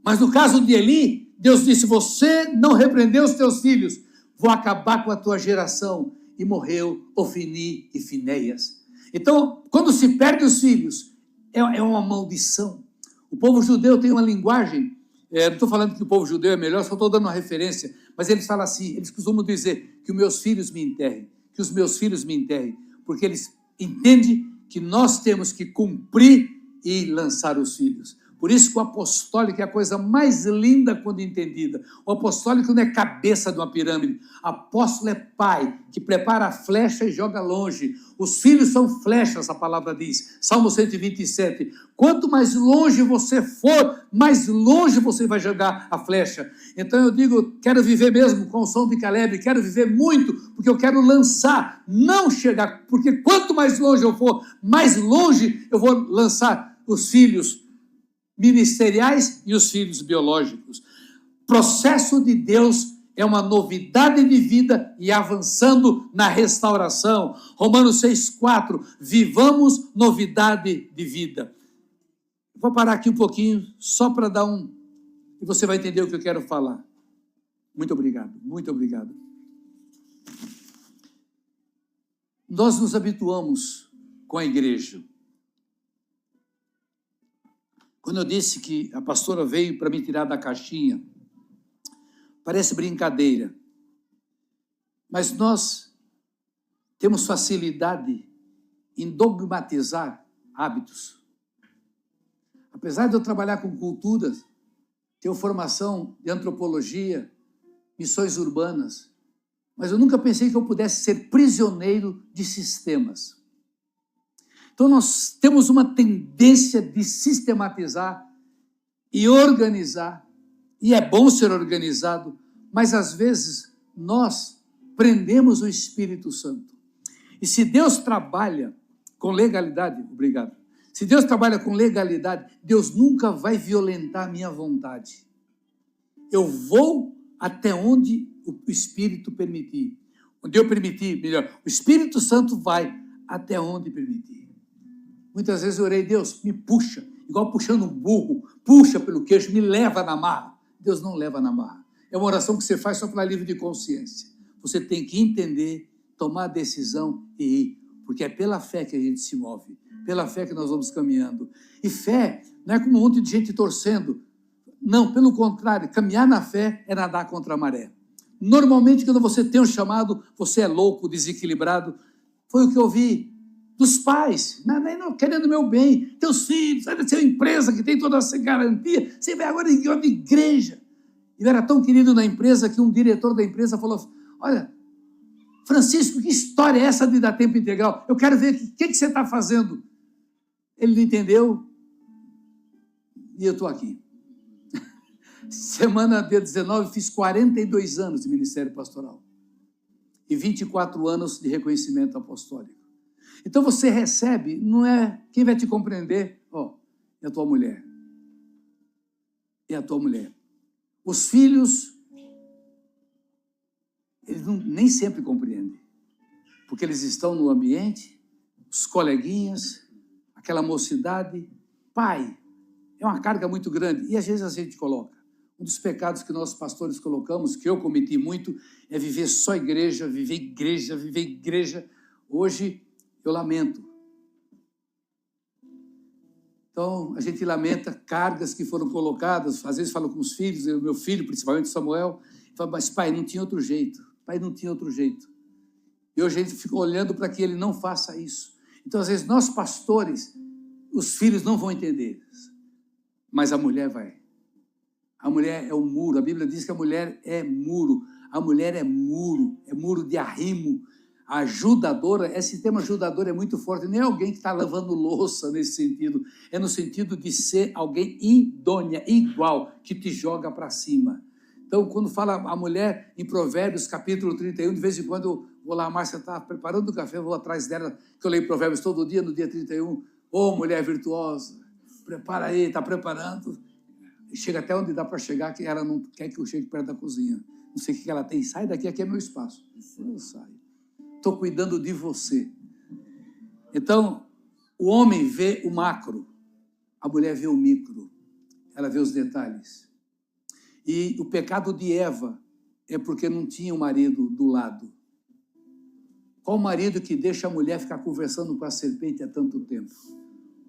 Mas no caso de Eli, Deus disse, você não repreendeu os teus filhos, vou acabar com a tua geração. E morreu Ofni e Finéias. Então, quando se perde os filhos, é uma maldição. O povo judeu tem uma linguagem, não estou falando que o povo judeu é melhor, só estou dando uma referência, mas eles falam assim, eles costumam dizer que os meus filhos me enterrem, porque eles entendem que nós temos que cumprir e lançar os filhos. Por isso que o apostólico é a coisa mais linda quando entendida. O apostólico não é cabeça de uma pirâmide. Apóstolo é pai, que prepara a flecha e joga longe. Os filhos são flechas, a palavra diz. Salmo 127. Quanto mais longe você for, mais longe você vai jogar a flecha. Então eu digo, quero viver mesmo com o som de Caleb, quero viver muito, porque eu quero lançar, não chegar, porque quanto mais longe eu for, mais longe eu vou lançar os filhos ministeriais e os filhos biológicos. Processo de Deus é uma novidade de vida e avançando na restauração. Romanos 6,4, vivamos novidade de vida. Vou parar aqui um pouquinho, só para dar e você vai entender o que eu quero falar. Muito obrigado, muito obrigado. Nós nos habituamos com a igreja. Quando eu disse que a pastora veio para me tirar da caixinha, parece brincadeira, mas nós temos facilidade em dogmatizar hábitos. Apesar de eu trabalhar com culturas, tenho formação de antropologia, missões urbanas, mas eu nunca pensei que eu pudesse ser prisioneiro de sistemas. Então, nós temos uma tendência de sistematizar e organizar, e é bom ser organizado, mas às vezes nós prendemos o Espírito Santo. E se Deus trabalha com legalidade, obrigado, se Deus trabalha com legalidade, Deus nunca vai violentar a minha vontade. Eu vou até onde o Espírito permitir. Onde eu permitir, melhor, o Espírito Santo vai até onde permitir. Muitas vezes eu orei, Deus, me puxa, igual puxando um burro, puxa pelo queixo, me leva na marra. Deus não leva na marra. É uma oração que você faz só para livre de consciência. Você tem que entender, tomar a decisão e ir, porque é pela fé que a gente se move, pela fé que nós vamos caminhando. E fé não é como um monte de gente torcendo. Não, pelo contrário, caminhar na fé é nadar contra a maré. Normalmente, quando você tem um chamado, você é louco, desequilibrado. Foi o que eu vi dos pais, não querendo o meu bem, teus filhos, sai da sua empresa que tem toda essa garantia, você vai agora em outra igreja. Ele era tão querido na empresa que um diretor da empresa falou, olha, Francisco, que história é essa de dar tempo integral? Eu quero ver o que você está fazendo. Ele não entendeu e eu estou aqui. Semana dia 19, fiz 42 anos de ministério pastoral e 24 anos de reconhecimento apostólico. Então você recebe, não é quem vai te compreender, é a tua mulher. É a tua mulher. Os filhos, eles nem sempre compreendem. porque eles estão no ambiente, os coleguinhas, aquela mocidade. Pai, é uma carga muito grande. E às vezes a gente coloca. Um dos pecados que nós pastores colocamos, que eu cometi muito, é viver só igreja, viver igreja, viver igreja. Hoje eu lamento. Então, a gente lamenta cargas que foram colocadas, às vezes falo com os filhos, o meu filho, principalmente Samuel, fala, mas pai, não tinha outro jeito, pai, não tinha outro jeito. E hoje a gente fica olhando para que ele não faça isso. Então, às vezes, nós pastores, os filhos não vão entender, mas a mulher vai. A mulher é um muro, a Bíblia diz que a mulher é muro é muro de arrimo. A ajudadora, esse termo ajudadora é muito forte, nem é alguém que está lavando louça nesse sentido, é no sentido de ser alguém idônea, igual, que te joga para cima. Então, quando fala a mulher em Provérbios, capítulo 31, de vez em quando eu vou lá, a Márcia está preparando o café, eu vou atrás dela, que eu leio Provérbios todo dia, no dia 31, mulher virtuosa, prepara aí, está preparando, e chega até onde dá para chegar, que ela não quer que eu chegue perto da cozinha, não sei o que ela tem, sai daqui, aqui é meu espaço. Eu saio. Estou cuidando de você. Então, o homem vê o macro, a mulher vê o micro, ela vê os detalhes. E o pecado de Eva é porque não tinha o marido do lado. Qual o marido que deixa a mulher ficar conversando com a serpente há tanto tempo?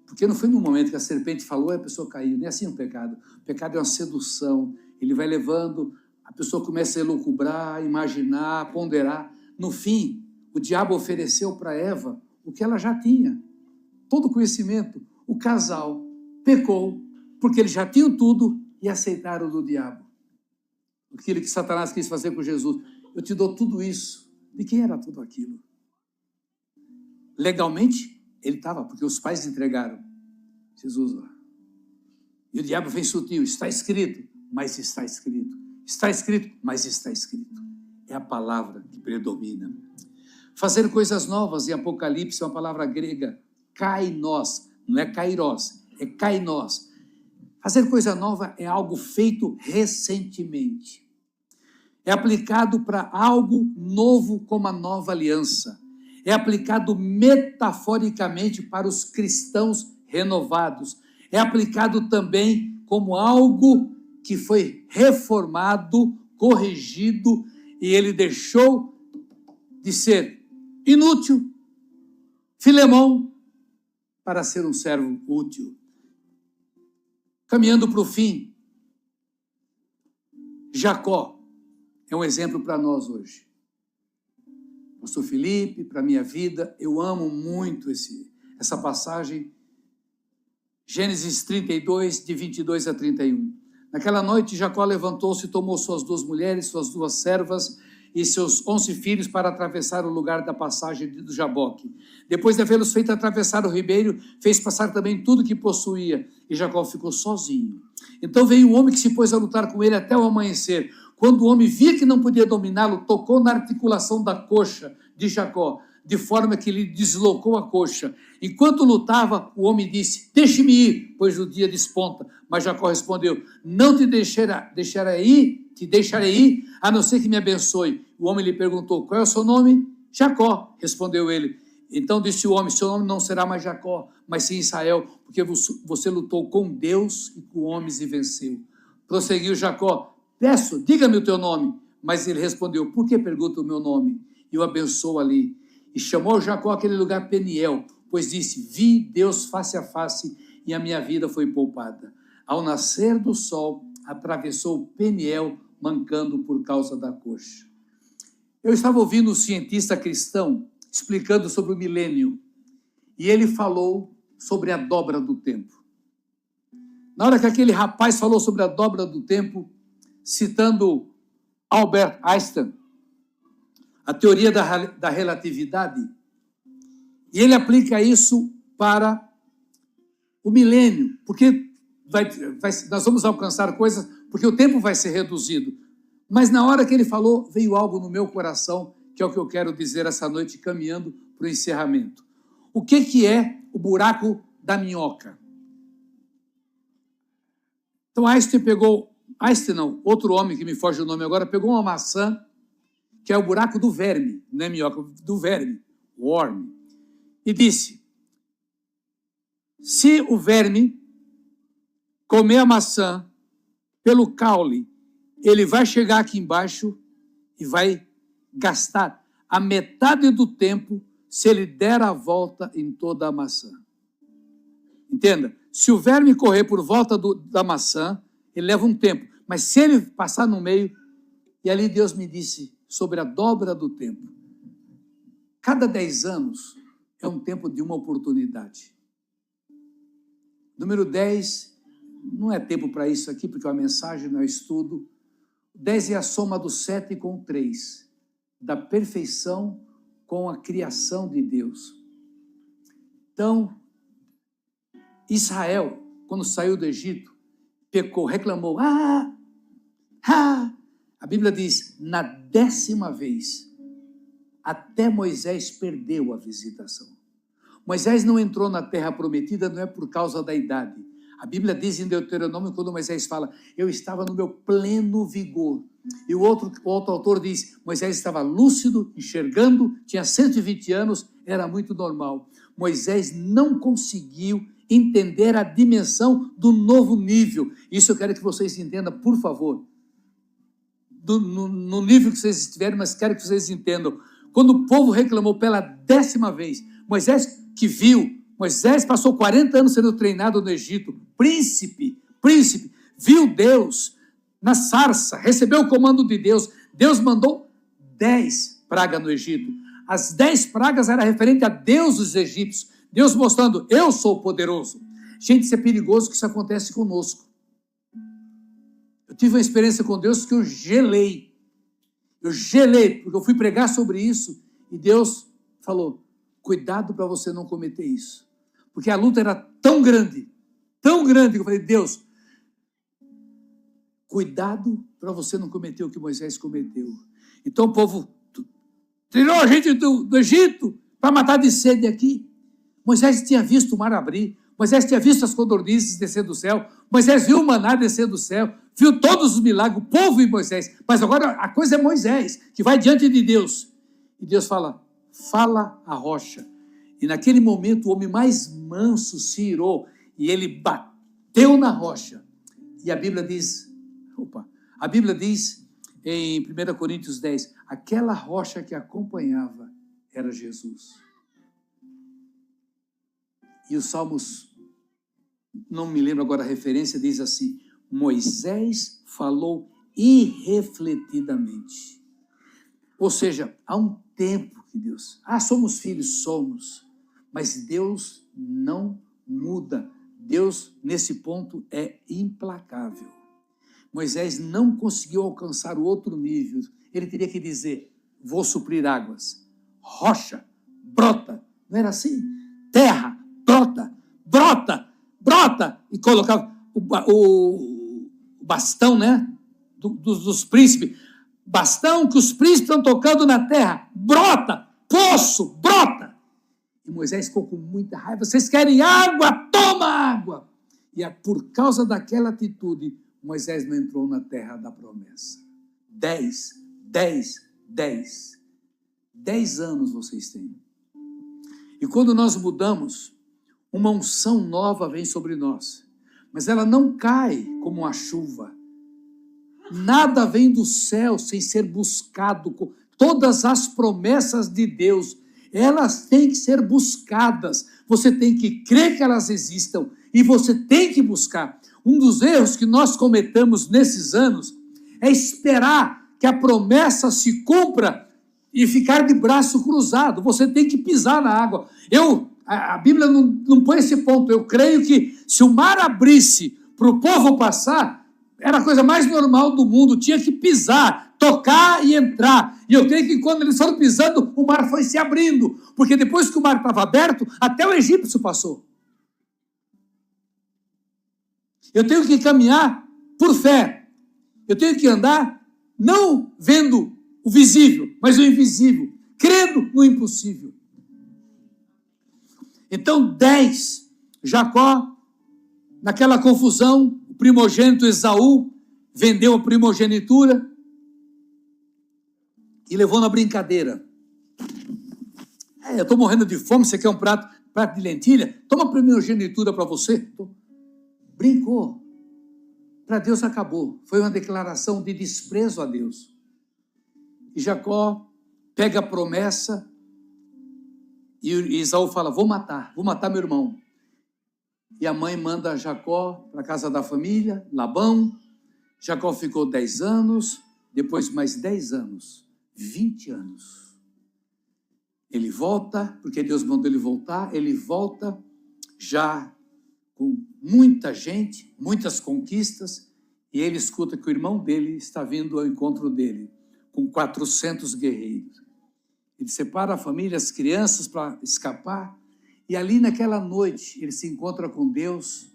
Porque não foi no momento que a serpente falou e a pessoa caiu. Nem assim é o pecado. O pecado é uma sedução. Ele vai levando, a pessoa começa a elucubrar, imaginar, ponderar. No fim, o diabo ofereceu para Eva o que ela já tinha. Todo o conhecimento. O casal pecou porque eles já tinham tudo e aceitaram do diabo. Aquilo que Satanás quis fazer com Jesus. Eu te dou tudo isso. De quem era tudo aquilo? Legalmente, ele estava, porque os pais entregaram. Jesus lá. E o diabo vem sutil. Está escrito, mas está escrito. Está escrito, mas está escrito. É a palavra que predomina. Fazer coisas novas em Apocalipse é uma palavra grega, kainos, não é kairos, é kainos. Fazer coisa nova é algo feito recentemente. É aplicado para algo novo como a nova aliança. É aplicado metaforicamente para os cristãos renovados. É aplicado também como algo que foi reformado, corrigido, e ele deixou de ser inútil, Filemão, para ser um servo útil. Caminhando para o fim, Jacó é um exemplo para nós hoje. Pastor Felipe, para a minha vida, eu amo muito essa passagem. Gênesis 32, de 22 a 31. Naquela noite, Jacó levantou-se e tomou suas 2 mulheres, suas 2 servas e seus 11 filhos para atravessar o lugar da passagem do Jaboque. Depois de havê-los feito atravessar o ribeiro, fez passar também tudo que possuía, e Jacó ficou sozinho. Então veio um homem que se pôs a lutar com ele até o amanhecer. Quando o homem via que não podia dominá-lo, tocou na articulação da coxa de Jacó, de forma que lhe deslocou a coxa. Enquanto lutava, o homem disse, deixe-me ir, pois o dia desponta. Mas Jacó respondeu, não te deixarei ir, a não ser que me abençoe. O homem lhe perguntou, qual é o seu nome? Jacó, respondeu ele. Então disse o homem, seu nome não será mais Jacó, mas sim Israel, porque você lutou com Deus e com homens e venceu. Prosseguiu Jacó, peço, diga-me o teu nome. Mas ele respondeu, por que pergunta o meu nome? E o abençoou ali. E chamou Jacó aquele lugar Peniel, pois disse, vi Deus face a face e a minha vida foi poupada. Ao nascer do sol, atravessou Peniel, mancando por causa da coxa. Eu estava ouvindo um cientista cristão explicando sobre o milênio, e ele falou sobre a dobra do tempo. Na hora que aquele rapaz falou sobre a dobra do tempo, citando Albert Einstein, a teoria da relatividade, e ele aplica isso para o milênio, porque nós vamos alcançar coisas, porque o tempo vai ser reduzido. Mas na hora que ele falou, veio algo no meu coração, que é o que eu quero dizer essa noite, caminhando para o encerramento. O que é o buraco da minhoca? Então Einstein não, outro homem que me foge o nome agora, pegou uma maçã, que é o buraco do verme, não é minhoca, do verme. worm, e disse: se o verme comer a maçã pelo caule, ele vai chegar aqui embaixo e vai gastar a metade do tempo se ele der a volta em toda a maçã. Entenda, se o verme correr por volta da maçã, ele leva um tempo, mas se ele passar no meio, e ali Deus me disse sobre a dobra do tempo. Cada 10 anos é um tempo de uma oportunidade. Número 10, não é tempo para isso aqui, porque é uma mensagem, não é estudo. 10 é a soma do 7 com 3, da perfeição com a criação de Deus. Então, Israel, quando saiu do Egito, pecou, reclamou. A Bíblia diz, na 10ª vez, até Moisés perdeu a visitação. Moisés não entrou na terra prometida, não é por causa da idade. A Bíblia diz em Deuteronômio, quando Moisés fala, eu estava no meu pleno vigor. E o outro autor diz, Moisés estava lúcido, enxergando, tinha 120 anos, era muito normal. Moisés não conseguiu entender a dimensão do novo nível. Isso eu quero que vocês entendam, por favor. No nível que vocês estiverem, mas quero que vocês entendam. Quando o povo reclamou pela 10ª vez, Moisés que viu, Moisés passou 40 anos sendo treinado no Egito, príncipe, viu Deus na sarça, recebeu o comando de Deus, Deus mandou 10 pragas no Egito. As 10 pragas eram referentes a Deus dos egípcios, Deus mostrando, eu sou poderoso. Gente, isso é perigoso que isso acontece conosco. Eu tive uma experiência com Deus que eu gelei, porque eu fui pregar sobre isso, e Deus falou, cuidado para você não cometer isso. Porque a luta era tão grande, que eu falei, Deus, cuidado para você não cometer o que Moisés cometeu. Então o povo tirou a gente do Egito para matar de sede aqui. Moisés tinha visto o mar abrir, Moisés tinha visto as codornizes descer do céu, Moisés viu o maná descer do céu, viu todos os milagres, o povo e Moisés. Mas agora a coisa é Moisés, que vai diante de Deus. E Deus fala a rocha. E naquele momento o homem mais manso se irou e ele bateu na rocha. E a Bíblia diz em 1 Coríntios 10, aquela rocha que acompanhava era Jesus. E os Salmos, não me lembro agora a referência, diz assim, Moisés falou irrefletidamente. Ou seja, há um tempo que Deus, somos filhos, somos, mas Deus não muda. Deus, nesse ponto, é implacável. Moisés não conseguiu alcançar o outro nível. Ele teria que dizer, vou suprir águas. Rocha, brota. Não era assim? Terra, brota. E colocava o bastão, né? Dos príncipes. Bastão que os príncipes estão tocando na terra. Brota, poço, brota. E Moisés ficou com muita raiva. Vocês querem água? Toma água. E por causa daquela atitude, Moisés não entrou na terra da promessa. 10 anos vocês têm. E quando nós mudamos, uma unção nova vem sobre nós. Mas ela não cai como uma chuva. Nada vem do céu sem ser buscado. Todas as promessas de Deus, elas têm que ser buscadas. Você tem que crer que elas existam e você tem que buscar. Um dos erros que nós cometemos nesses anos é esperar que a promessa se cumpra e ficar de braço cruzado. Você tem que pisar na água. A Bíblia não põe esse ponto. Eu creio que se o mar abrisse para o povo passar, era a coisa mais normal do mundo. Tinha que pisar, tocar e entrar. E eu creio que quando eles foram pisando, o mar foi se abrindo. Porque depois que o mar estava aberto, até o egípcio passou. Eu tenho que caminhar por fé. Eu tenho que andar não vendo o visível, mas o invisível. Crendo no impossível. Então, 10, Jacó, naquela confusão, o primogênito Esaú vendeu a primogenitura e levou na brincadeira. Eu estou morrendo de fome, você quer um prato de lentilha? Toma a primogenitura para você. Brincou. Para Deus acabou. Foi uma declaração de desprezo a Deus. E Jacó pega a promessa e Esaú fala, vou matar meu irmão. E a mãe manda Jacó para a casa da família, Labão. Jacó ficou 10 anos, depois mais 10 anos, 20 anos. Ele volta, porque Deus mandou ele voltar, ele volta já com muita gente, muitas conquistas, e ele escuta que o irmão dele está vindo ao encontro dele, com 400 guerreiros. Ele separa a família, as crianças para escapar, e ali naquela noite ele se encontra com Deus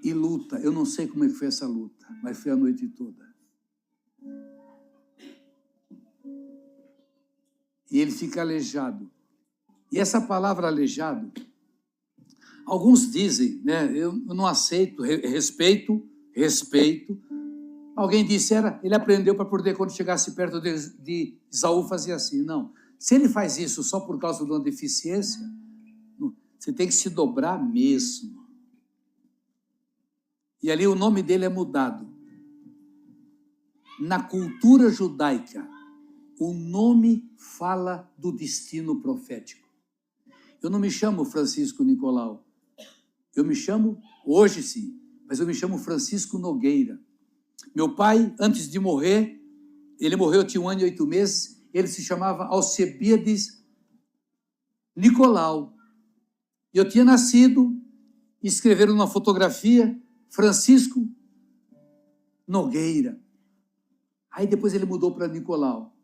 e luta. Eu não sei como é que foi essa luta, mas foi a noite toda. E ele fica aleijado. E essa palavra aleijado, alguns dizem, né, eu não aceito, respeito. Alguém disse, ele aprendeu para poder, quando chegasse perto de Esaú, fazer assim. Não, se ele faz isso só por causa de uma deficiência, você tem que se dobrar mesmo. E ali o nome dele é mudado. Na cultura judaica, o nome fala do destino profético. Eu não me chamo Francisco Nicolau. Eu me chamo, hoje sim, mas eu me chamo Francisco Nogueira. Meu pai, antes de morrer, ele morreu, eu tinha 1 ano e 8 meses, ele se chamava Alcebiades Nicolau. Eu tinha nascido, escreveram numa fotografia, Francisco Nogueira. Aí depois ele mudou para Nicolau.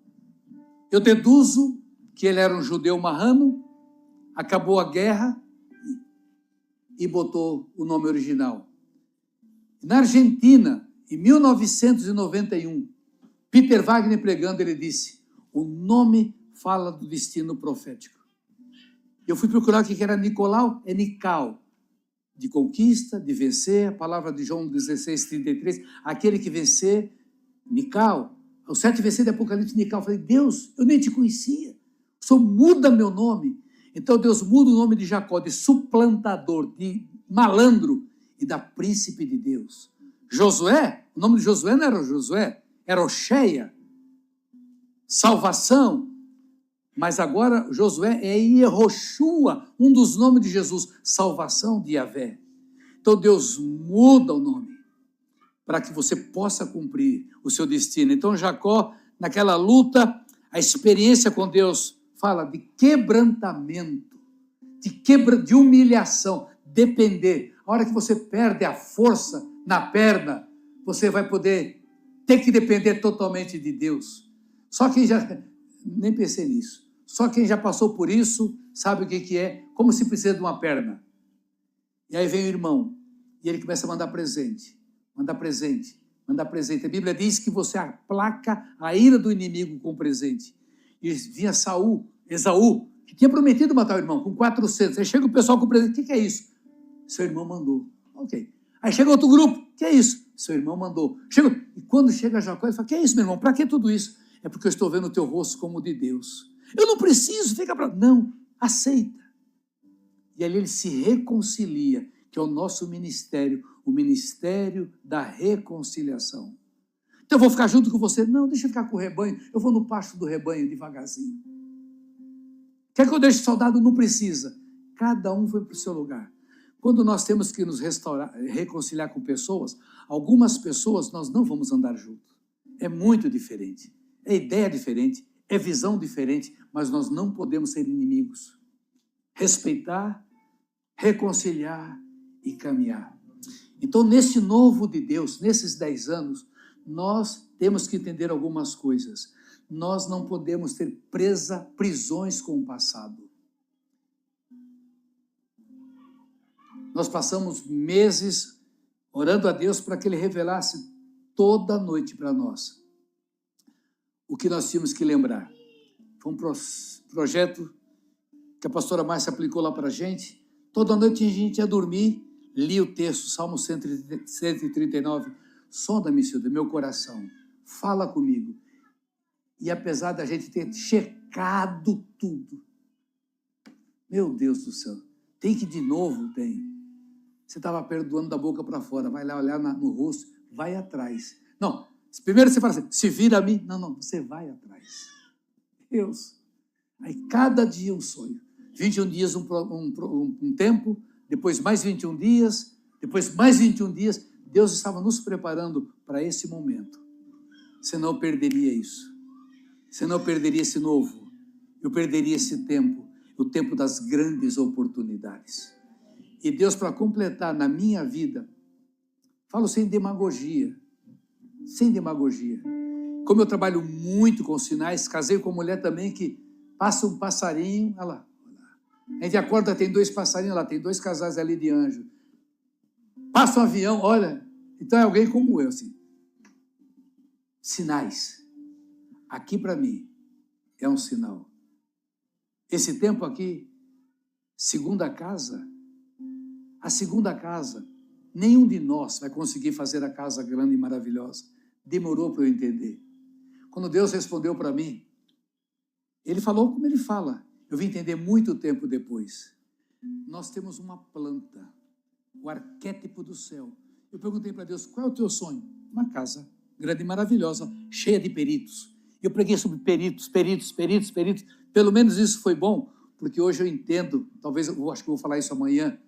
Eu deduzo que ele era um judeu marrano, acabou a guerra e botou o nome original. Na Argentina, em 1991, Peter Wagner pregando, ele disse, o nome fala do destino profético. Eu fui procurar o que era Nicolau, é Nical, de conquista, de vencer, a palavra de João 16:33, aquele que vencer, Nical, o 7 vencer de Apocalipse, Nical. Eu falei, Deus, eu nem te conhecia, o Senhor muda meu nome. Então Deus muda o nome de Jacó, de suplantador, de malandro, e da príncipe de Deus. Josué, o nome de Josué não era Josué, era Oxéia, salvação. Mas agora Josué é Yehoshua, um dos nomes de Jesus, salvação de Yahvé. Então Deus muda o nome para que você possa cumprir o seu destino. Então Jacó, naquela luta, a experiência com Deus fala de quebrantamento, de humilhação, depender. A hora que você perde a força na perna, você vai poder ter que depender totalmente de Deus. Só quem já... Nem pensei nisso. Só quem já passou por isso sabe o que é, como se precisa de uma perna. E aí vem o irmão, e ele começa a mandar presente. Mandar presente. A Bíblia diz que você aplaca a ira do inimigo com presente. E vinha Esaú, que tinha prometido matar o irmão, com 400. Aí chega o pessoal com presente. O que é isso? Seu irmão mandou. Ok. Aí chega outro grupo. O que é isso? Seu irmão mandou. E quando chega Jacó, ele fala, que é isso, meu irmão? Para que tudo isso? É porque eu estou vendo o teu rosto como o de Deus. Eu não preciso, fica para... Não, aceita. E ali ele se reconcilia, que é o nosso ministério, o ministério da reconciliação. Então eu vou ficar junto com você? Não, deixa eu ficar com o rebanho. Eu vou no pasto do rebanho devagarzinho. Quer que eu deixe soldado? Não precisa. Cada um foi para o seu lugar. Quando nós temos que nos reconciliar com pessoas, algumas pessoas nós não vamos andar juntos. É muito diferente. É ideia diferente, é visão diferente, mas nós não podemos ser inimigos. Respeitar, reconciliar e caminhar. Então, nesse novo de Deus, nesses 10 anos, nós temos que entender algumas coisas. Nós não podemos ter prisões com o passado. Nós passamos meses orando a Deus para que Ele revelasse toda noite para nós o que nós tínhamos que lembrar. Foi um projeto que a pastora Márcia aplicou lá para a gente. Toda noite a gente ia dormir, lia o texto, Salmo 139, sonda-me, Senhor, do meu coração, fala comigo. E apesar da gente ter checado tudo, meu Deus do céu, tem que ir de novo? Tem. Você estava perdoando da boca para fora, vai lá olhar no rosto, vai atrás. Não, primeiro você fala assim, se vira a mim. Não, você vai atrás. Deus. Aí cada dia um sonho. 21 dias um tempo, depois mais 21 dias, depois mais 21 dias. Deus estava nos preparando para esse momento. Senão eu perderia isso. Senão eu perderia esse novo. Eu perderia esse tempo. O tempo das grandes oportunidades. E Deus, para completar na minha vida, falo sem demagogia. Sem demagogia. Como eu trabalho muito com sinais, casei com uma mulher também que passa um passarinho, olha lá. A gente acorda, tem 2 passarinhos lá, tem 2 casais ali de anjo. Passa um avião, olha, então é alguém como eu, assim. Sinais. Aqui para mim é um sinal. Esse tempo aqui, segunda casa, a segunda casa, nenhum de nós vai conseguir fazer a casa grande e maravilhosa. Demorou para eu entender. Quando Deus respondeu para mim, Ele falou como Ele fala. Eu vim entender muito tempo depois. Nós temos uma planta, o arquétipo do céu. Eu perguntei para Deus, qual é o teu sonho? Uma casa grande e maravilhosa, cheia de peritos. Eu preguei sobre peritos. Pelo menos isso foi bom, porque hoje eu entendo, talvez eu acho que eu vou falar isso amanhã.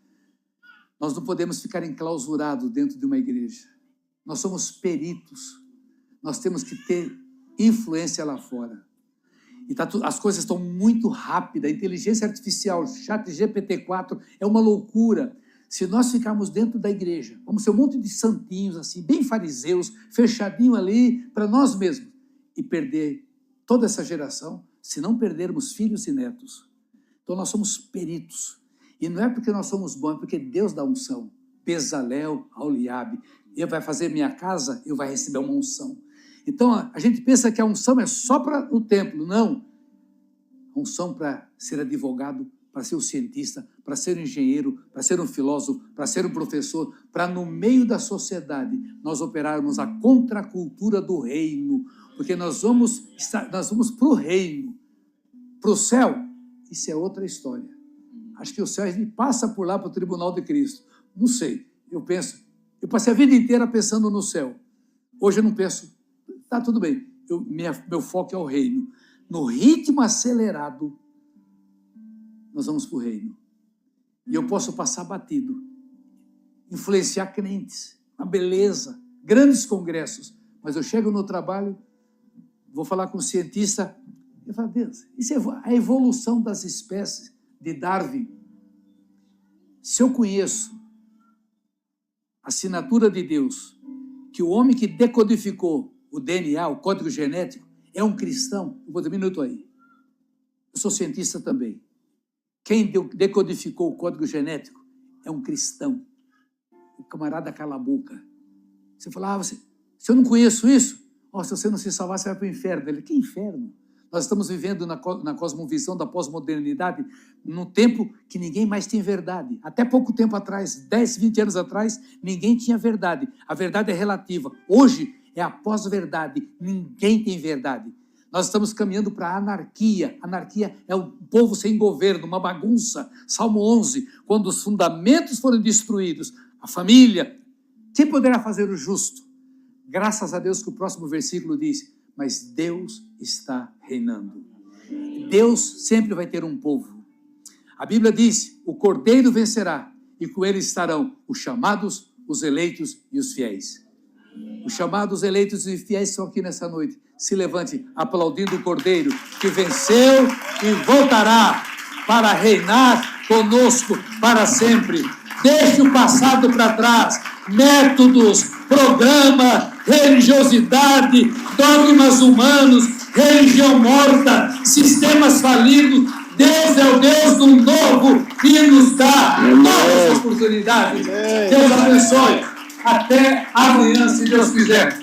Nós não podemos ficar enclausurados dentro de uma igreja. Nós somos peritos. Nós temos que ter influência lá fora. E as coisas estão muito rápidas. A inteligência artificial, chat GPT-4, é uma loucura. Se nós ficarmos dentro da igreja, vamos ser um monte de santinhos, assim, bem fariseus, fechadinho ali, para nós mesmos, e perder toda essa geração, se não perdermos filhos e netos. Então nós somos peritos. E não é porque nós somos bons, é porque Deus dá unção. Bezalel, Aholiabe. Ele vai fazer minha casa, eu vai receber uma unção. Então a gente pensa que a unção é só para o templo. Não. A unção para ser advogado, para ser um cientista, para ser um engenheiro, para ser um filósofo, para ser um professor, para no meio da sociedade nós operarmos a contracultura do reino. Porque nós vamos para o reino, para o céu. Isso é outra história. Acho que o céu, a gente passa por lá para o tribunal de Cristo. Não sei, eu passei a vida inteira pensando no céu. Hoje eu não penso, tá tudo bem, meu foco é o reino. No ritmo acelerado, nós vamos para o reino. E eu posso passar batido, influenciar crentes, uma beleza, grandes congressos. Mas eu chego no trabalho, vou falar com um cientista, eu falo, Deus, isso é a evolução das espécies de Darwin. Se eu conheço a assinatura de Deus, que o homem que decodificou o DNA, o código genético, é um cristão, eu vou ter um minuto aí. Eu sou cientista também. Quem decodificou o código genético é um cristão. O camarada cala a boca. Você fala, se eu não conheço isso, se você não se salvar, você vai para o inferno. Ele, que inferno? Nós estamos vivendo na cosmovisão da pós-modernidade, num tempo que ninguém mais tem verdade. Até pouco tempo atrás, 10, 20 anos atrás, ninguém tinha verdade. A verdade é relativa. Hoje é a pós-verdade. Ninguém tem verdade. Nós estamos caminhando para a anarquia. Anarquia é o povo sem governo, uma bagunça. Salmo 11, quando os fundamentos foram destruídos, a família, quem poderá fazer o justo? Graças a Deus que o próximo versículo diz, mas Deus está reinando. Deus sempre vai ter um povo. A Bíblia diz, o Cordeiro vencerá, e com ele estarão os chamados, os eleitos e os fiéis. Os chamados, eleitos e fiéis são aqui nessa noite. Se levante aplaudindo o Cordeiro, que venceu e voltará para reinar conosco para sempre. Deixe o passado para trás, métodos, programa, religiosidade, dogmas humanos, religião morta, sistemas falidos. Deus é o Deus do novo e nos dá novas oportunidades. Deus abençoe. Até amanhã, se Deus quiser.